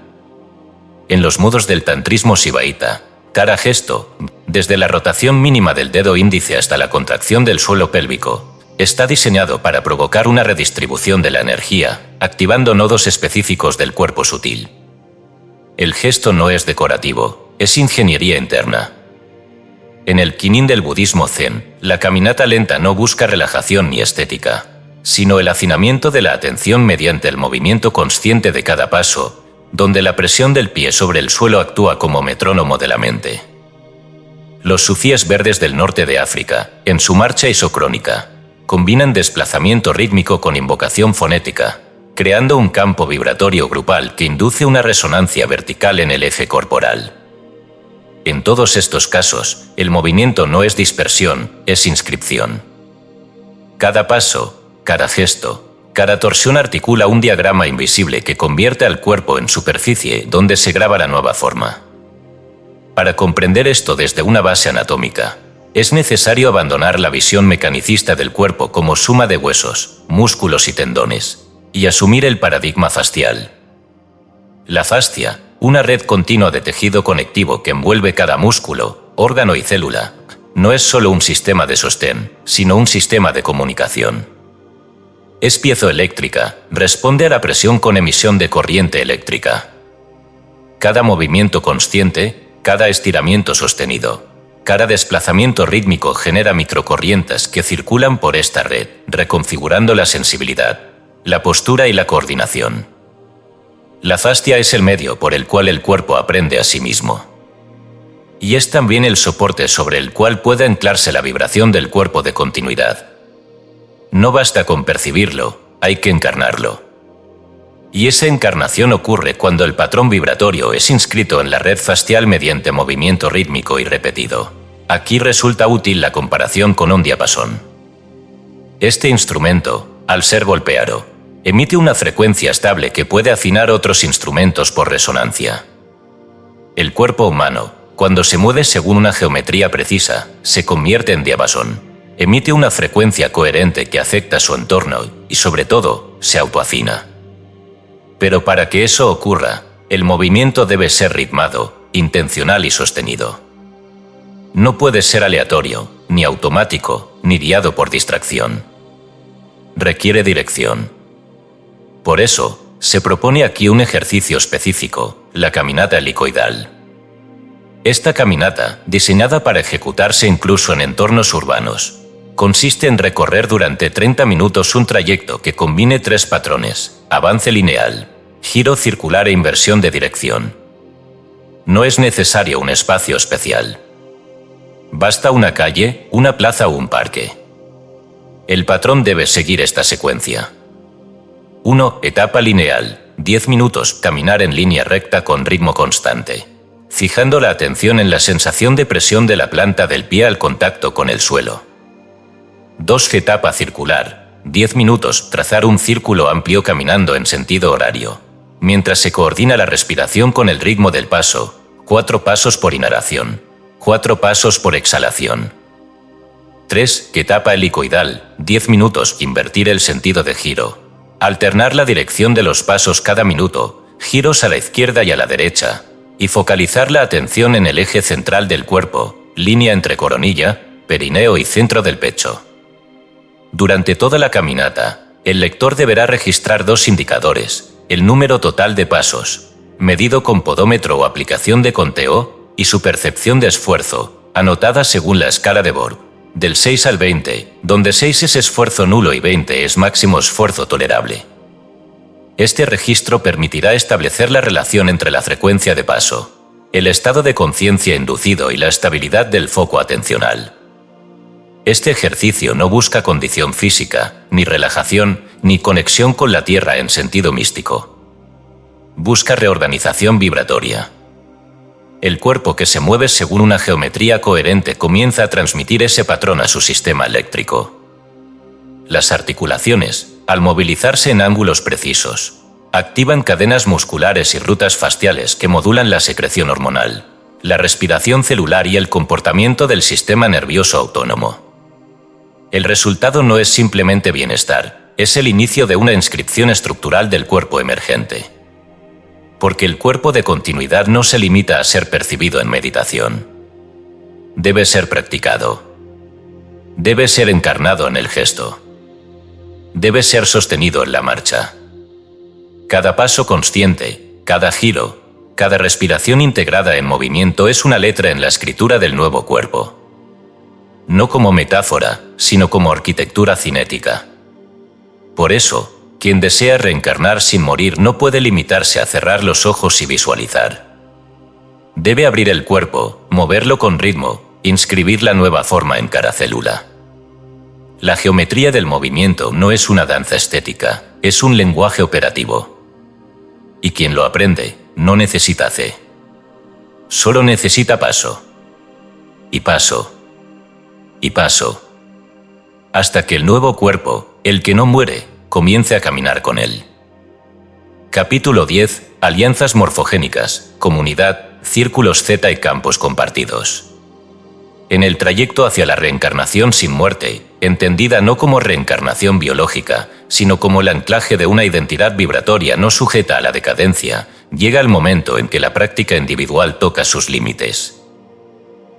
En los modos del tantrismo sibaíta, cada gesto, desde la rotación mínima del dedo índice hasta la contracción del suelo pélvico, está diseñado para provocar una redistribución de la energía, activando nodos específicos del cuerpo sutil. El gesto no es decorativo, es ingeniería interna. En el Kinin del budismo zen, la caminata lenta no busca relajación ni estética, sino el hacinamiento de la atención mediante el movimiento consciente de cada paso, donde la presión del pie sobre el suelo actúa como metrónomo de la mente. Los sufíes verdes del norte de África, en su marcha isocrónica, combinan desplazamiento rítmico con invocación fonética, creando un campo vibratorio grupal que induce una resonancia vertical en el eje corporal. En todos estos casos, el movimiento no es dispersión, es inscripción. Cada paso, cada gesto, cada torsión articula un diagrama invisible que convierte al cuerpo en superficie donde se graba la nueva forma. Para comprender esto desde una base anatómica, es necesario abandonar la visión mecanicista del cuerpo como suma de huesos, músculos y tendones, y asumir el paradigma fascial. La fascia, una red continua de tejido conectivo que envuelve cada músculo, órgano y célula, no es solo un sistema de sostén, sino un sistema de comunicación. Es piezoeléctrica, responde a la presión con emisión de corriente eléctrica. Cada movimiento consciente, cada estiramiento sostenido, cada desplazamiento rítmico genera microcorrientes que circulan por esta red, reconfigurando la sensibilidad, la postura y la coordinación. La fascia es el medio por el cual el cuerpo aprende a sí mismo. Y es también el soporte sobre el cual puede anclarse la vibración del cuerpo de continuidad. No basta con percibirlo, hay que encarnarlo. Y esa encarnación ocurre cuando el patrón vibratorio es inscrito en la red fascial mediante movimiento rítmico y repetido. Aquí resulta útil la comparación con un diapasón. Este instrumento, al ser golpeado, emite una frecuencia estable que puede afinar otros instrumentos por resonancia. El cuerpo humano, cuando se mueve según una geometría precisa, se convierte en diapasón. Emite una frecuencia coherente que afecta su entorno y, sobre todo, se autoafina. Pero para que eso ocurra, el movimiento debe ser ritmado, intencional y sostenido. No puede ser aleatorio, ni automático, ni guiado por distracción. Requiere dirección. Por eso, se propone aquí un ejercicio específico, la caminata helicoidal. Esta caminata, diseñada para ejecutarse incluso en entornos urbanos, consiste en recorrer durante 30 minutos un trayecto que combine 3 patrones: avance lineal, giro circular e inversión de dirección. No es necesario un espacio especial. Basta una calle, una plaza o un parque. El patrón debe seguir esta secuencia. 1. Etapa lineal, 10 minutos, caminar en línea recta con ritmo constante, fijando la atención en la sensación de presión de la planta del pie al contacto con el suelo. 2. Etapa circular, 10 minutos, trazar un círculo amplio caminando en sentido horario, mientras se coordina la respiración con el ritmo del paso, 4 pasos por inhalación, 4 pasos por exhalación. 3. Etapa helicoidal, 10 minutos, invertir el sentido de giro, alternar la dirección de los pasos cada minuto, giros a la izquierda y a la derecha, y focalizar la atención en el eje central del cuerpo, línea entre coronilla, perineo y centro del pecho. Durante toda la caminata, el lector deberá registrar 2 indicadores: el número total de pasos, medido con podómetro o aplicación de conteo, y su percepción de esfuerzo, anotada según la escala de Borg, del 6 al 20, donde 6 es esfuerzo nulo y 20 es máximo esfuerzo tolerable. Este registro permitirá establecer la relación entre la frecuencia de paso, el estado de conciencia inducido y la estabilidad del foco atencional. Este ejercicio no busca condición física, ni relajación, ni conexión con la tierra en sentido místico. Busca reorganización vibratoria. El cuerpo que se mueve según una geometría coherente comienza a transmitir ese patrón a su sistema eléctrico. Las articulaciones, al movilizarse en ángulos precisos, activan cadenas musculares y rutas fasciales que modulan la secreción hormonal, la respiración celular y el comportamiento del sistema nervioso autónomo. El resultado no es simplemente bienestar, es el inicio de una inscripción estructural del cuerpo emergente. Porque el cuerpo de continuidad no se limita a ser percibido en meditación. Debe ser practicado. Debe ser encarnado en el gesto. Debe ser sostenido en la marcha. Cada paso consciente, cada giro, cada respiración integrada en movimiento es una letra en la escritura del nuevo cuerpo. No como metáfora, sino como arquitectura cinética. Por eso, quien desea reencarnar sin morir no puede limitarse a cerrar los ojos y visualizar. Debe abrir el cuerpo, moverlo con ritmo, inscribir la nueva forma en cada célula. La geometría del movimiento no es una danza estética, es un lenguaje operativo. Y quien lo aprende, no necesita fe. Solo necesita paso. Y paso. Y paso. Hasta que el nuevo cuerpo, el que no muere, comience a caminar con él. Capítulo 10. Alianzas morfogénicas, comunidad, círculos Z y campos compartidos. En el trayecto hacia la reencarnación sin muerte, entendida no como reencarnación biológica, sino como el anclaje de una identidad vibratoria no sujeta a la decadencia, llega el momento en que la práctica individual toca sus límites.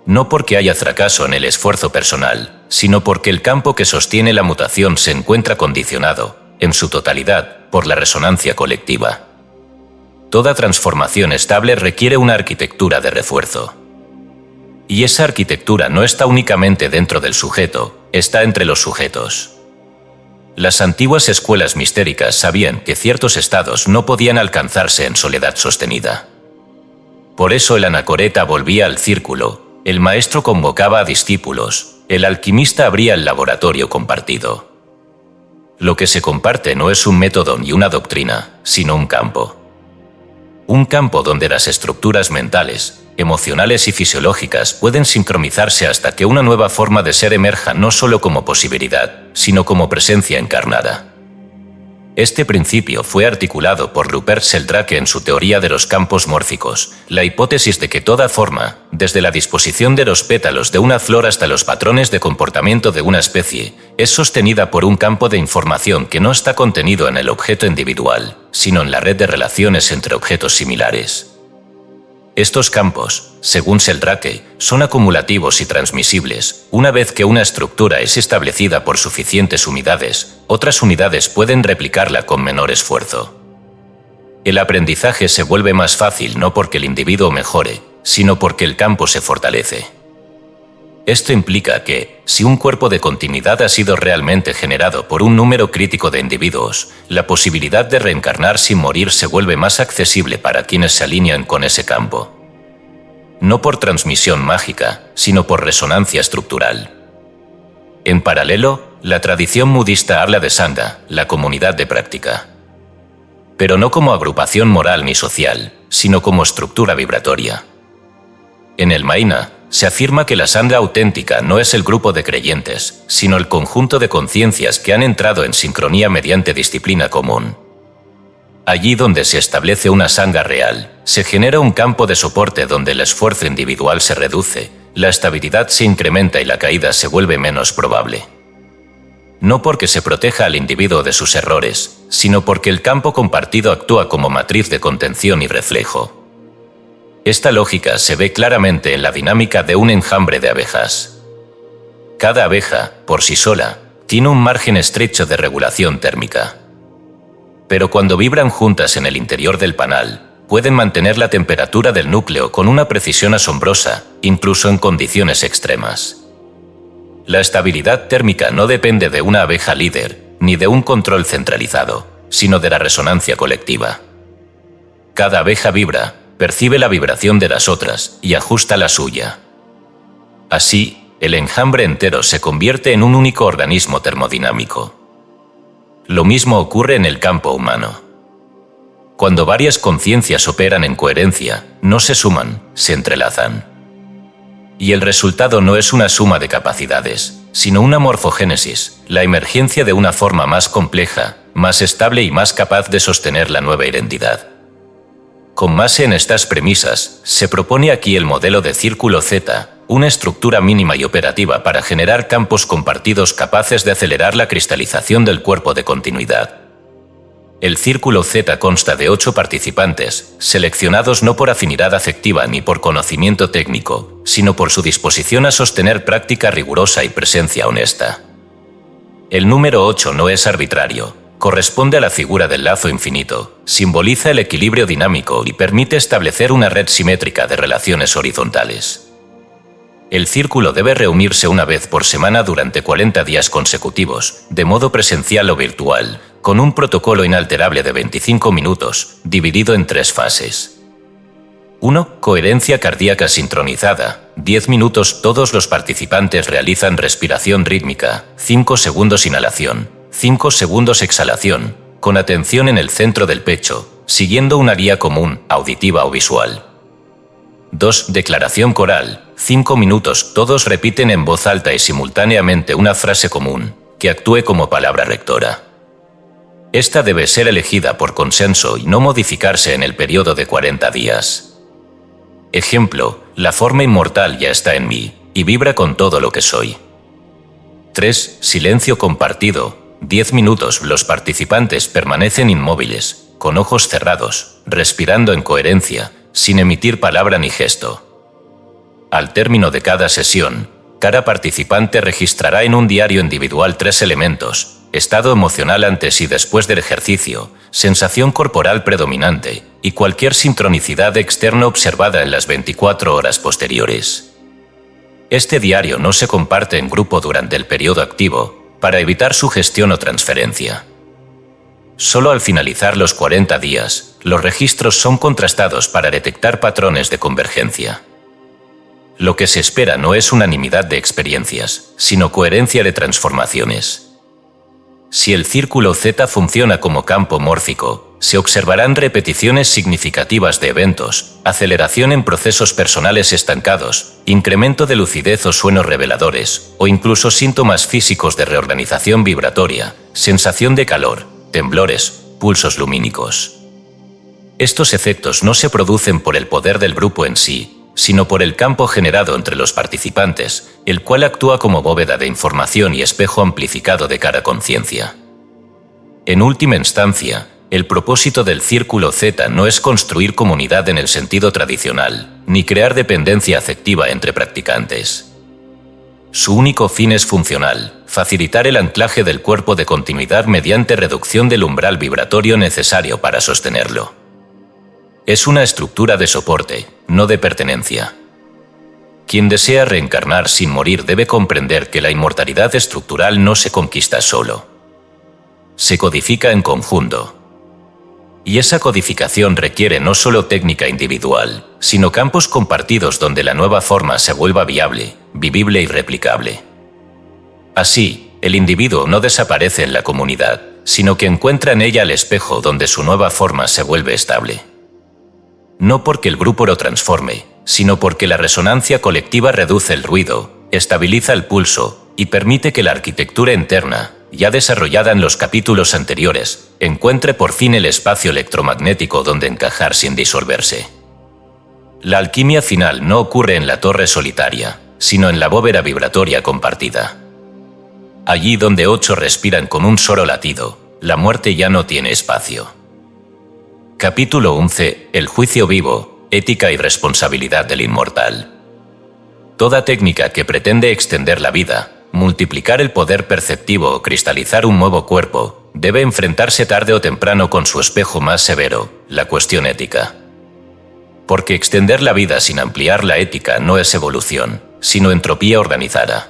No porque haya fracaso en el esfuerzo personal, sino porque el campo que sostiene la mutación se encuentra condicionado, en su totalidad, por la resonancia colectiva. Toda transformación estable requiere una arquitectura de refuerzo. Y esa arquitectura no está únicamente dentro del sujeto, está entre los sujetos. Las antiguas escuelas mistéricas sabían que ciertos estados no podían alcanzarse en soledad sostenida. Por eso el anacoreta volvía al círculo, el maestro convocaba a discípulos, el alquimista abría el laboratorio compartido. Lo que se comparte no es un método ni una doctrina, sino un campo. Un campo donde las estructuras mentales, emocionales y fisiológicas pueden sincronizarse hasta que una nueva forma de ser emerja no solo como posibilidad, sino como presencia encarnada. Este principio fue articulado por Rupert Sheldrake en su teoría de los campos mórficos, la hipótesis de que toda forma, desde la disposición de los pétalos de una flor hasta los patrones de comportamiento de una especie, es sostenida por un campo de información que no está contenido en el objeto individual, sino en la red de relaciones entre objetos similares. Estos campos, según Sheldrake, son acumulativos y transmisibles. Una vez que una estructura es establecida por suficientes unidades, otras unidades pueden replicarla con menor esfuerzo. El aprendizaje se vuelve más fácil no porque el individuo mejore, sino porque el campo se fortalece. Esto implica que, si un cuerpo de continuidad ha sido realmente generado por un número crítico de individuos, la posibilidad de reencarnar sin morir se vuelve más accesible para quienes se alinean con ese campo. No por transmisión mágica, sino por resonancia estructural. En paralelo, la tradición budista habla de Sangha, la comunidad de práctica. Pero no como agrupación moral ni social, sino como estructura vibratoria. En el Mahayana, se afirma que la Sangha auténtica no es el grupo de creyentes, sino el conjunto de conciencias que han entrado en sincronía mediante disciplina común. Allí donde se establece una Sangha real, se genera un campo de soporte donde el esfuerzo individual se reduce, la estabilidad se incrementa y la caída se vuelve menos probable. No porque se proteja al individuo de sus errores, sino porque el campo compartido actúa como matriz de contención y reflejo. Esta lógica se ve claramente en la dinámica de un enjambre de abejas. Cada abeja, por sí sola, tiene un margen estrecho de regulación térmica. Pero cuando vibran juntas en el interior del panal, pueden mantener la temperatura del núcleo con una precisión asombrosa, incluso en condiciones extremas. La estabilidad térmica no depende de una abeja líder, ni de un control centralizado, sino de la resonancia colectiva. Cada abeja vibra, percibe la vibración de las otras y ajusta la suya. Así, el enjambre entero se convierte en un único organismo termodinámico. Lo mismo ocurre en el campo humano. Cuando varias conciencias operan en coherencia, no se suman, se entrelazan. Y el resultado no es una suma de capacidades, sino una morfogénesis, la emergencia de una forma más compleja, más estable y más capaz de sostener la nueva identidad. Con base en estas premisas, se propone aquí el modelo de círculo Z, una estructura mínima y operativa para generar campos compartidos capaces de acelerar la cristalización del cuerpo de continuidad. El círculo Z consta de 8 participantes, seleccionados no por afinidad afectiva ni por conocimiento técnico, sino por su disposición a sostener práctica rigurosa y presencia honesta. El número 8 no es arbitrario. Corresponde a la figura del lazo infinito, simboliza el equilibrio dinámico y permite establecer una red simétrica de relaciones horizontales. El círculo debe reunirse una vez por semana durante 40 días consecutivos, de modo presencial o virtual, con un protocolo inalterable de 25 minutos, dividido en 3 fases. 1. Coherencia cardíaca sincronizada. 10 minutos todos los participantes realizan respiración rítmica, 5 segundos inhalación, 5 segundos exhalación, con atención en el centro del pecho, siguiendo una guía común, auditiva o visual. 2. Declaración coral. 5 minutos todos repiten en voz alta y simultáneamente una frase común, que actúe como palabra rectora. Esta debe ser elegida por consenso y no modificarse en el periodo de 40 días. Ejemplo, la forma inmortal ya está en mí, y vibra con todo lo que soy. 3. Silencio compartido. 10 minutos los participantes permanecen inmóviles, con ojos cerrados, respirando en coherencia, sin emitir palabra ni gesto. Al término de cada sesión, cada participante registrará en un diario individual 3 elementos: estado emocional antes y después del ejercicio, sensación corporal predominante y cualquier sincronicidad externa observada en las 24 horas posteriores. Este diario no se comparte en grupo durante el periodo activo, para evitar sugestión o transferencia. Solo al finalizar los 40 días, los registros son contrastados para detectar patrones de convergencia. Lo que se espera no es unanimidad de experiencias, sino coherencia de transformaciones. Si el círculo Z funciona como campo mórfico, se observarán repeticiones significativas de eventos, aceleración en procesos personales estancados, incremento de lucidez o sueños reveladores, o incluso síntomas físicos de reorganización vibratoria, sensación de calor, temblores, pulsos lumínicos. Estos efectos no se producen por el poder del grupo en sí, sino por el campo generado entre los participantes, el cual actúa como bóveda de información y espejo amplificado de cada conciencia. En última instancia, el propósito del Círculo Z no es construir comunidad en el sentido tradicional, ni crear dependencia afectiva entre practicantes. Su único fin es funcional: facilitar el anclaje del cuerpo de continuidad mediante reducción del umbral vibratorio necesario para sostenerlo. Es una estructura de soporte, no de pertenencia. Quien desea reencarnar sin morir debe comprender que la inmortalidad estructural no se conquista solo. Se codifica en conjunto. Y esa codificación requiere no solo técnica individual, sino campos compartidos donde la nueva forma se vuelva viable, vivible y replicable. Así, el individuo no desaparece en la comunidad, sino que encuentra en ella el espejo donde su nueva forma se vuelve estable. No porque el grupo lo transforme, sino porque la resonancia colectiva reduce el ruido, estabiliza el pulso y permite que la arquitectura interna, ya desarrollada en los capítulos anteriores, encuentre por fin el espacio electromagnético donde encajar sin disolverse. La alquimia final no ocurre en la torre solitaria, sino en la bóveda vibratoria compartida. Allí donde 8 respiran con un solo latido, la muerte ya no tiene espacio. Capítulo 11. El juicio vivo, ética y responsabilidad del inmortal. Toda técnica que pretende extender la vida, multiplicar el poder perceptivo o cristalizar un nuevo cuerpo, debe enfrentarse tarde o temprano con su espejo más severo, la cuestión ética. Porque extender la vida sin ampliar la ética no es evolución, sino entropía organizada.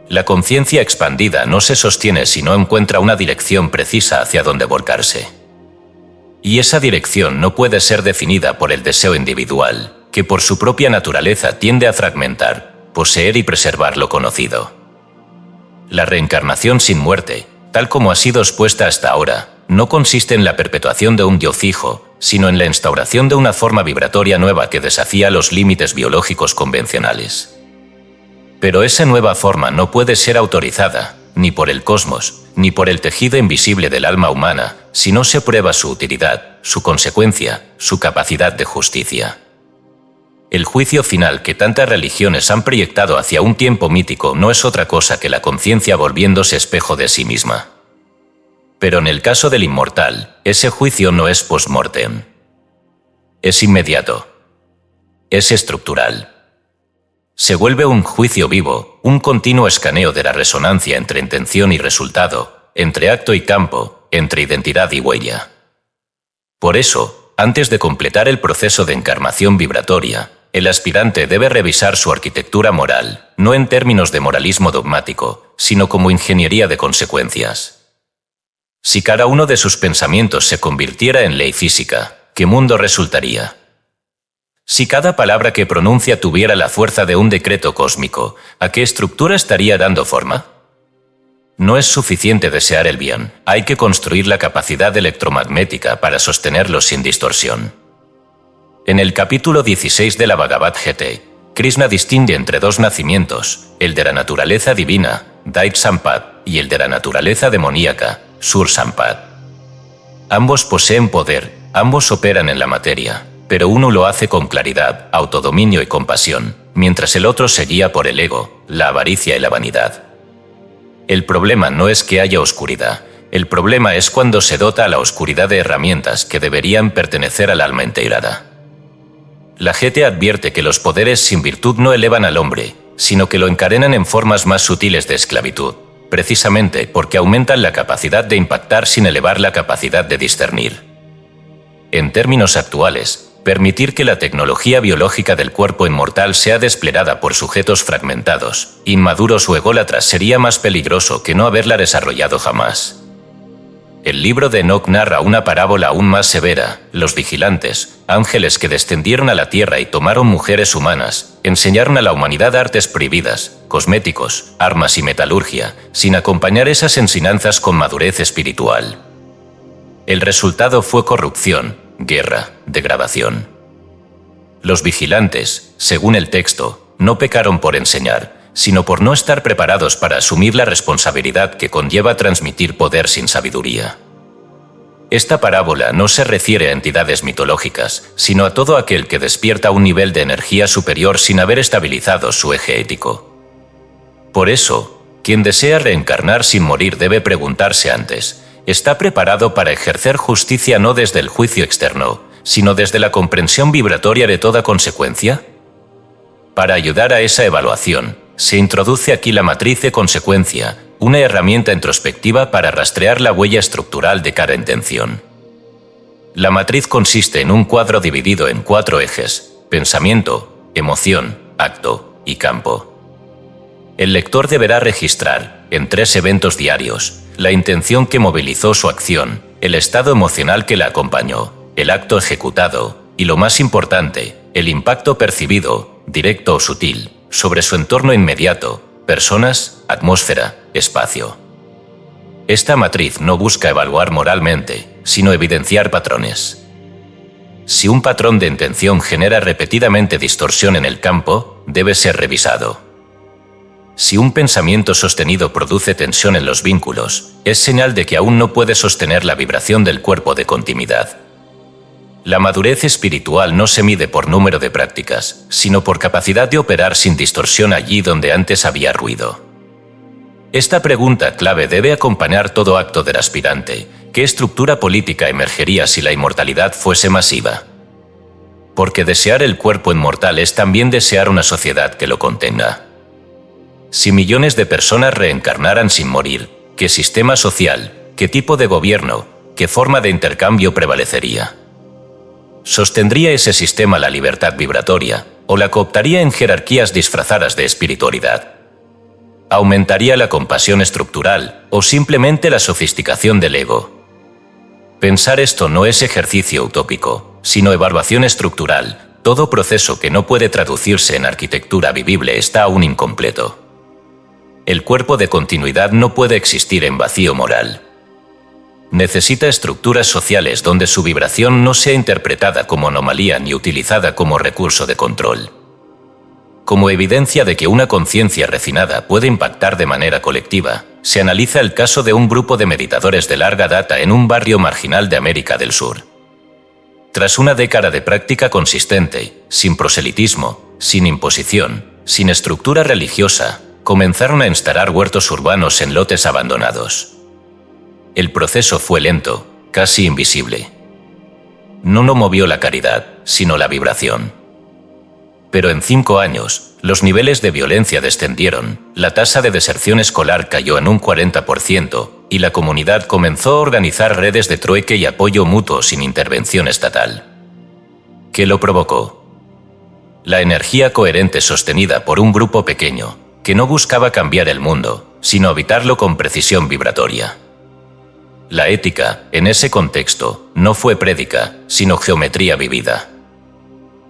La conciencia expandida no se sostiene si no encuentra una dirección precisa hacia donde volcarse. Y esa dirección no puede ser definida por el deseo individual, que por su propia naturaleza tiende a fragmentar, poseer y preservar lo conocido. La reencarnación sin muerte, tal como ha sido expuesta hasta ahora, no consiste en la perpetuación de un yo fijo, sino en la instauración de una forma vibratoria nueva que desafía los límites biológicos convencionales. Pero esa nueva forma no puede ser autorizada, ni por el cosmos, ni por el tejido invisible del alma humana, si no se prueba su utilidad, su consecuencia, su capacidad de justicia. El juicio final que tantas religiones han proyectado hacia un tiempo mítico no es otra cosa que la conciencia volviéndose espejo de sí misma. Pero en el caso del inmortal, ese juicio no es post-mortem. Es inmediato. Es estructural. Se vuelve un juicio vivo, un continuo escaneo de la resonancia entre intención y resultado, entre acto y campo, entre identidad y huella. Por eso, antes de completar el proceso de encarnación vibratoria, El aspirante debe revisar su arquitectura moral, no en términos de moralismo dogmático, sino como ingeniería de consecuencias. Si cada uno de sus pensamientos se convirtiera en ley física, ¿qué mundo resultaría? Si cada palabra que pronuncia tuviera la fuerza de un decreto cósmico, ¿a qué estructura estaría dando forma? No es suficiente desear el bien, hay que construir la capacidad electromagnética para sostenerlo sin distorsión. En el capítulo 16 de la Bhagavad Gita, Krishna distingue entre dos nacimientos, el de la naturaleza divina, Dait Sampad, y el de la naturaleza demoníaca, Sur Sampad. Ambos poseen poder, ambos operan en la materia, pero uno lo hace con claridad, autodominio y compasión, mientras el otro se guía por el ego, la avaricia y la vanidad. El problema no es que haya oscuridad, el problema es cuando se dota a la oscuridad de herramientas que deberían pertenecer al alma integrada. La Gita advierte que los poderes sin virtud no elevan al hombre, sino que lo encadenan en formas más sutiles de esclavitud, precisamente porque aumentan la capacidad de impactar sin elevar la capacidad de discernir. En términos actuales, permitir que la tecnología biológica del cuerpo inmortal sea desplegada por sujetos fragmentados, inmaduros o ególatras sería más peligroso que no haberla desarrollado jamás. El libro de Enoch narra una parábola aún más severa. Los vigilantes, ángeles que descendieron a la tierra y tomaron mujeres humanas, enseñaron a la humanidad artes prohibidas, cosméticos, armas y metalurgia, sin acompañar esas enseñanzas con madurez espiritual. El resultado fue corrupción, guerra, degradación. Los vigilantes, según el texto, no pecaron por enseñar, sino por no estar preparados para asumir la responsabilidad que conlleva transmitir poder sin sabiduría. Esta parábola no se refiere a entidades mitológicas, sino a todo aquel que despierta un nivel de energía superior sin haber estabilizado su eje ético. Por eso, quien desea reencarnar sin morir debe preguntarse antes, ¿está preparado para ejercer justicia no desde el juicio externo, sino desde la comprensión vibratoria de toda consecuencia? Para ayudar a esa evaluación, se introduce aquí la matriz de consecuencia, una herramienta introspectiva para rastrear la huella estructural de cada intención. La matriz consiste en un cuadro dividido en 4 ejes: pensamiento, emoción, acto y campo. El lector deberá registrar, en 3 eventos diarios, la intención que movilizó su acción, el estado emocional que la acompañó, el acto ejecutado y, lo más importante, el impacto percibido, directo o sutil, sobre su entorno inmediato, personas, atmósfera, espacio. Esta matriz no busca evaluar moralmente, sino evidenciar patrones. Si un patrón de intención genera repetidamente distorsión en el campo, debe ser revisado. Si un pensamiento sostenido produce tensión en los vínculos, es señal de que aún no puede sostener la vibración del cuerpo de continuidad. La madurez espiritual no se mide por número de prácticas, sino por capacidad de operar sin distorsión allí donde antes había ruido. Esta pregunta clave debe acompañar todo acto del aspirante. ¿Qué estructura política emergería si la inmortalidad fuese masiva? Porque desear el cuerpo inmortal es también desear una sociedad que lo contenga. Si millones de personas reencarnaran sin morir, ¿qué sistema social, qué tipo de gobierno, qué forma de intercambio prevalecería? ¿Sostendría ese sistema la libertad vibratoria o la cooptaría en jerarquías disfrazadas de espiritualidad? ¿Aumentaría la compasión estructural o simplemente la sofisticación del ego? Pensar esto no es ejercicio utópico, sino evaluación estructural. Todo proceso que no puede traducirse en arquitectura vivible está aún incompleto. El cuerpo de continuidad no puede existir en vacío moral. Necesita estructuras sociales donde su vibración no sea interpretada como anomalía ni utilizada como recurso de control. Como evidencia de que una conciencia refinada puede impactar de manera colectiva, se analiza el caso de un grupo de meditadores de larga data en un barrio marginal de América del Sur. Tras una década de práctica consistente, sin proselitismo, sin imposición, sin estructura religiosa, comenzaron a instalar huertos urbanos en lotes abandonados. El proceso fue lento, casi invisible. No lo movió la caridad, sino la vibración. Pero en 5 años, los niveles de violencia descendieron, la tasa de deserción escolar cayó en un 40% y la comunidad comenzó a organizar redes de trueque y apoyo mutuo sin intervención estatal. ¿Qué lo provocó? la energía coherente sostenida por un grupo pequeño, que no buscaba cambiar el mundo, sino habitarlo con precisión vibratoria. La ética, en ese contexto, no fue prédica, sino geometría vivida.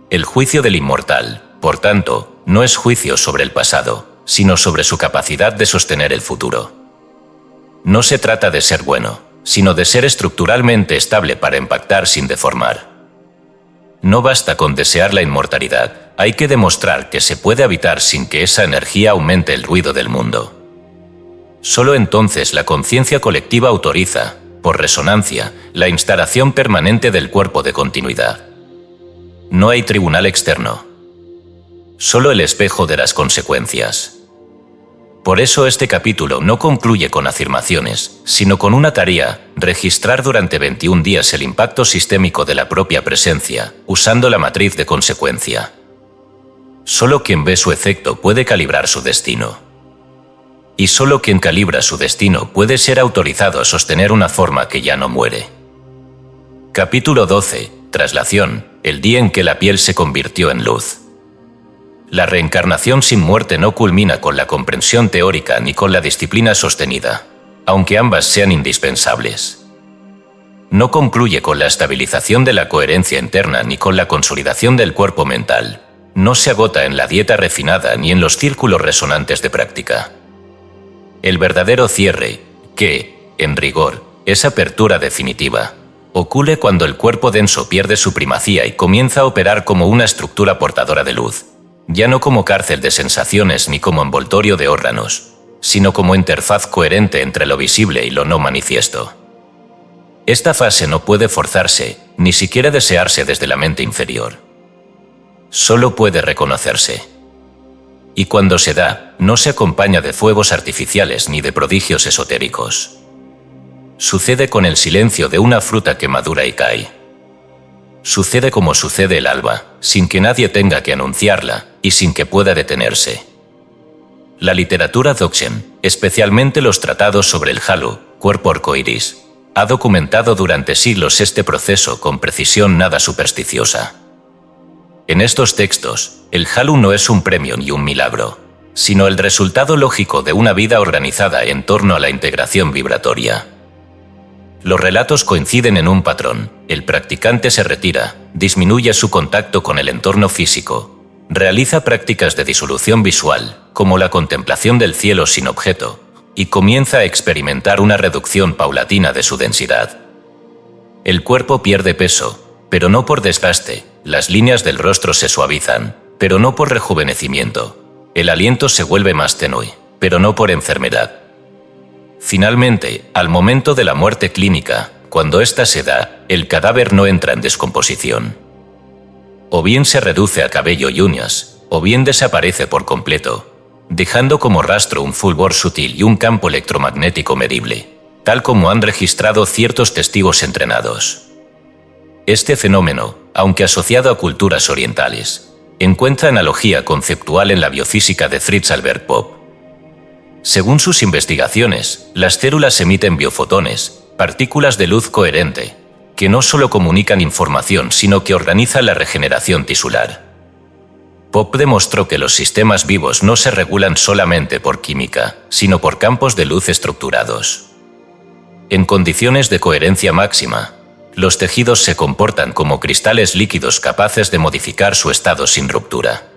El juicio del inmortal, por tanto, no es juicio sobre el pasado, sino sobre su capacidad de sostener el futuro. No se trata de ser bueno, sino de ser estructuralmente estable para impactar sin deformar. No basta con desear la inmortalidad, hay que demostrar que se puede habitar sin que esa energía aumente el ruido del mundo. Solo entonces la conciencia colectiva autoriza, por resonancia, la instalación permanente del cuerpo de continuidad. No hay tribunal externo. Solo el espejo de las consecuencias. Por eso este capítulo no concluye con afirmaciones, sino con una tarea: registrar durante 21 días el impacto sistémico de la propia presencia, usando la matriz de consecuencia. Solo quien ve su efecto puede calibrar su destino. Y solo quien calibra su destino puede ser autorizado a sostener una forma que ya no muere. Capítulo 12. Traslación, el día en que la piel se convirtió en luz. La reencarnación sin muerte no culmina con la comprensión teórica ni con la disciplina sostenida, aunque ambas sean indispensables. No concluye con la estabilización de la coherencia interna ni con la consolidación del cuerpo mental. No se agota en la dieta refinada ni en los círculos resonantes de práctica. El verdadero cierre, que, en rigor, es apertura definitiva, ocurre cuando el cuerpo denso pierde su primacía y comienza a operar como una estructura portadora de luz. Ya no como cárcel de sensaciones ni como envoltorio de órganos, sino como interfaz coherente entre lo visible y lo no manifiesto. Esta fase no puede forzarse, ni siquiera desearse desde la mente inferior. Solo puede reconocerse. Y cuando se da, no se acompaña de fuegos artificiales ni de prodigios esotéricos. Sucede con el silencio de una fruta que madura y cae. Sucede como sucede el alba, sin que nadie tenga que anunciarla y sin que pueda detenerse. La literatura Dzogchen, especialmente los tratados sobre el Halu, cuerpo arcoíris, ha documentado durante siglos este proceso con precisión nada supersticiosa. En estos textos, el Halu no es un premio ni un milagro, sino el resultado lógico de una vida organizada en torno a la integración vibratoria. Los relatos coinciden en un patrón: el practicante se retira, disminuye su contacto con el entorno físico, realiza prácticas de disolución visual, como la contemplación del cielo sin objeto, y comienza a experimentar una reducción paulatina de su densidad. El cuerpo pierde peso, pero no por desgaste, las líneas del rostro se suavizan, pero no por rejuvenecimiento, el aliento se vuelve más tenue, pero no por enfermedad. Finalmente, al momento de la muerte clínica, cuando ésta se da, el cadáver no entra en descomposición. O bien se reduce a cabello y uñas, o bien desaparece por completo, dejando como rastro un fulgor sutil y un campo electromagnético medible, tal como han registrado ciertos testigos entrenados. Este fenómeno, aunque asociado a culturas orientales, encuentra analogía conceptual en la biofísica de Fritz Albert Popp. Según sus investigaciones, las células emiten biofotones, partículas de luz coherente, que no solo comunican información sino que organizan la regeneración tisular. Popp demostró que los sistemas vivos no se regulan solamente por química, sino por campos de luz estructurados. En condiciones de coherencia máxima, los tejidos se comportan como cristales líquidos capaces de modificar su estado sin ruptura.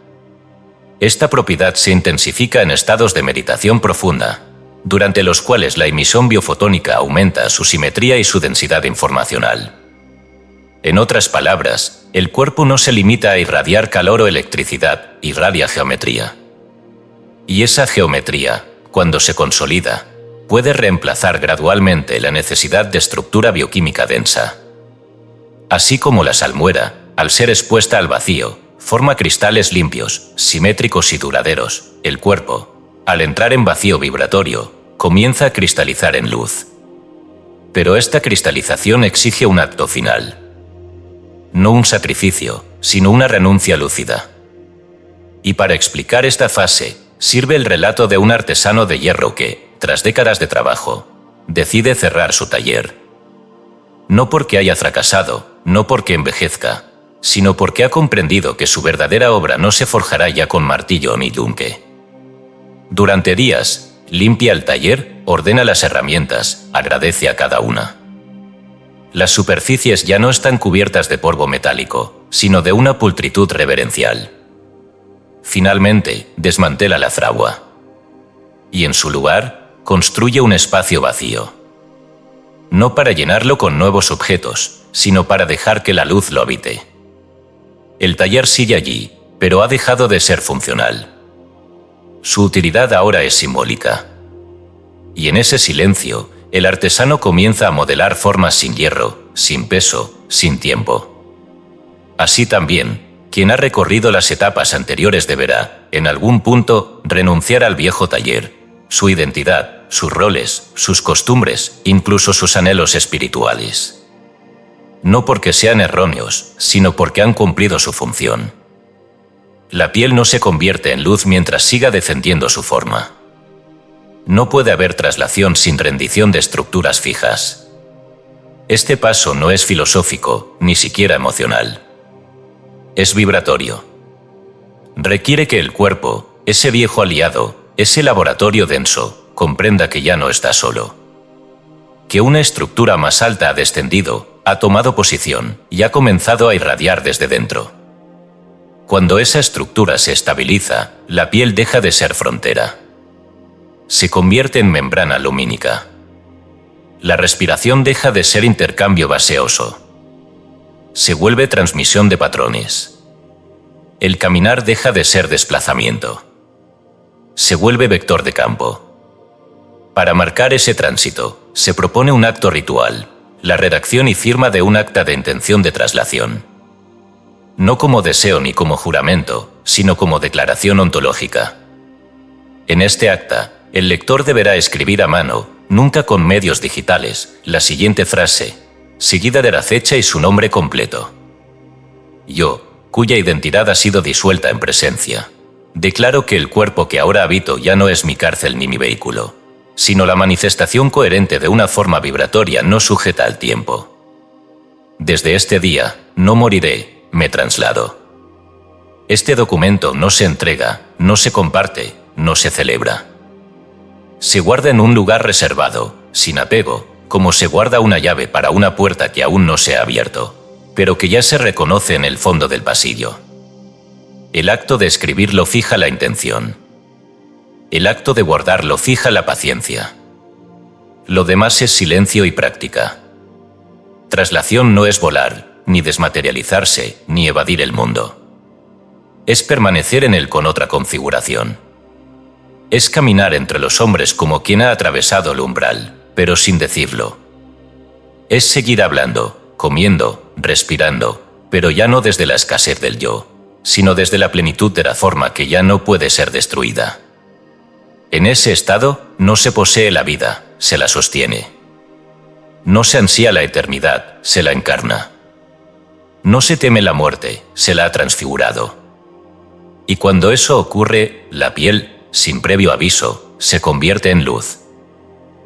Esta propiedad se intensifica en estados de meditación profunda, durante los cuales la emisión biofotónica aumenta su simetría y su densidad informacional. En otras palabras, el cuerpo no se limita a irradiar calor o electricidad, irradia geometría. Y esa geometría, cuando se consolida, puede reemplazar gradualmente la necesidad de estructura bioquímica densa. Así como la salmuera, al ser expuesta al vacío, forma cristales limpios, simétricos y duraderos, el cuerpo, al entrar en vacío vibratorio, comienza a cristalizar en luz. Pero esta cristalización exige un acto final. No un sacrificio, sino una renuncia lúcida. Y para explicar esta fase, sirve el relato de un artesano de hierro que, tras décadas de trabajo, decide cerrar su taller. No porque haya fracasado, no porque envejezca, sino porque ha comprendido que su verdadera obra no se forjará ya con martillo ni yunque. Durante días, limpia el taller, ordena las herramientas, agradece a cada una. Las superficies ya no están cubiertas de polvo metálico, sino de una pulcritud reverencial. Finalmente, desmantela la fragua. Y en su lugar, construye un espacio vacío. No para llenarlo con nuevos objetos, sino para dejar que la luz lo habite. El taller sigue allí, pero ha dejado de ser funcional. Su utilidad ahora es simbólica. Y en ese silencio, el artesano comienza a modelar formas sin hierro, sin peso, sin tiempo. Así también, quien ha recorrido las etapas anteriores deberá, en algún punto, renunciar al viejo taller, su identidad, sus roles, sus costumbres, incluso sus anhelos espirituales. No porque sean erróneos, sino porque han cumplido su función. La piel no se convierte en luz mientras siga defendiendo su forma. No puede haber traslación sin rendición de estructuras fijas. Este paso no es filosófico, ni siquiera emocional. Es vibratorio. Requiere que el cuerpo, ese viejo aliado, ese laboratorio denso, comprenda que ya no está solo. Que una estructura más alta ha descendido, ha tomado posición y ha comenzado a irradiar desde dentro. Cuando esa estructura se estabiliza, la piel deja de ser frontera. Se convierte en membrana lumínica. La respiración deja de ser intercambio gaseoso. Se vuelve transmisión de patrones. El caminar deja de ser desplazamiento. Se vuelve vector de campo. Para marcar ese tránsito, se propone un acto ritual, la redacción y firma de un acta de intención de traslación. No como deseo ni como juramento, sino como declaración ontológica. En este acta, el lector deberá escribir a mano, nunca con medios digitales, la siguiente frase, seguida de la fecha y su nombre completo. Yo, cuya identidad ha sido disuelta en presencia, declaro que el cuerpo que ahora habito ya no es mi cárcel ni mi vehículo, sino la manifestación coherente de una forma vibratoria no sujeta al tiempo. Desde este día, no moriré, me traslado. Este documento no se entrega, no se comparte, no se celebra. Se guarda en un lugar reservado, sin apego, como se guarda una llave para una puerta que aún no se ha abierto, pero que ya se reconoce en el fondo del pasillo. El acto de escribirlo fija la intención. El acto de guardarlo fija la paciencia. Lo demás es silencio y práctica. Traslación no es volar, ni desmaterializarse, ni evadir el mundo. Es permanecer en él con otra configuración. Es caminar entre los hombres como quien ha atravesado el umbral, pero sin decirlo. Es seguir hablando, comiendo, respirando, pero ya no desde la escasez del yo, sino desde la plenitud de la forma que ya no puede ser destruida. En ese estado, no se posee la vida, se la sostiene. No se ansía la eternidad, se la encarna. No se teme la muerte, se la ha transfigurado. Y cuando eso ocurre, la piel, sin previo aviso, se convierte en luz.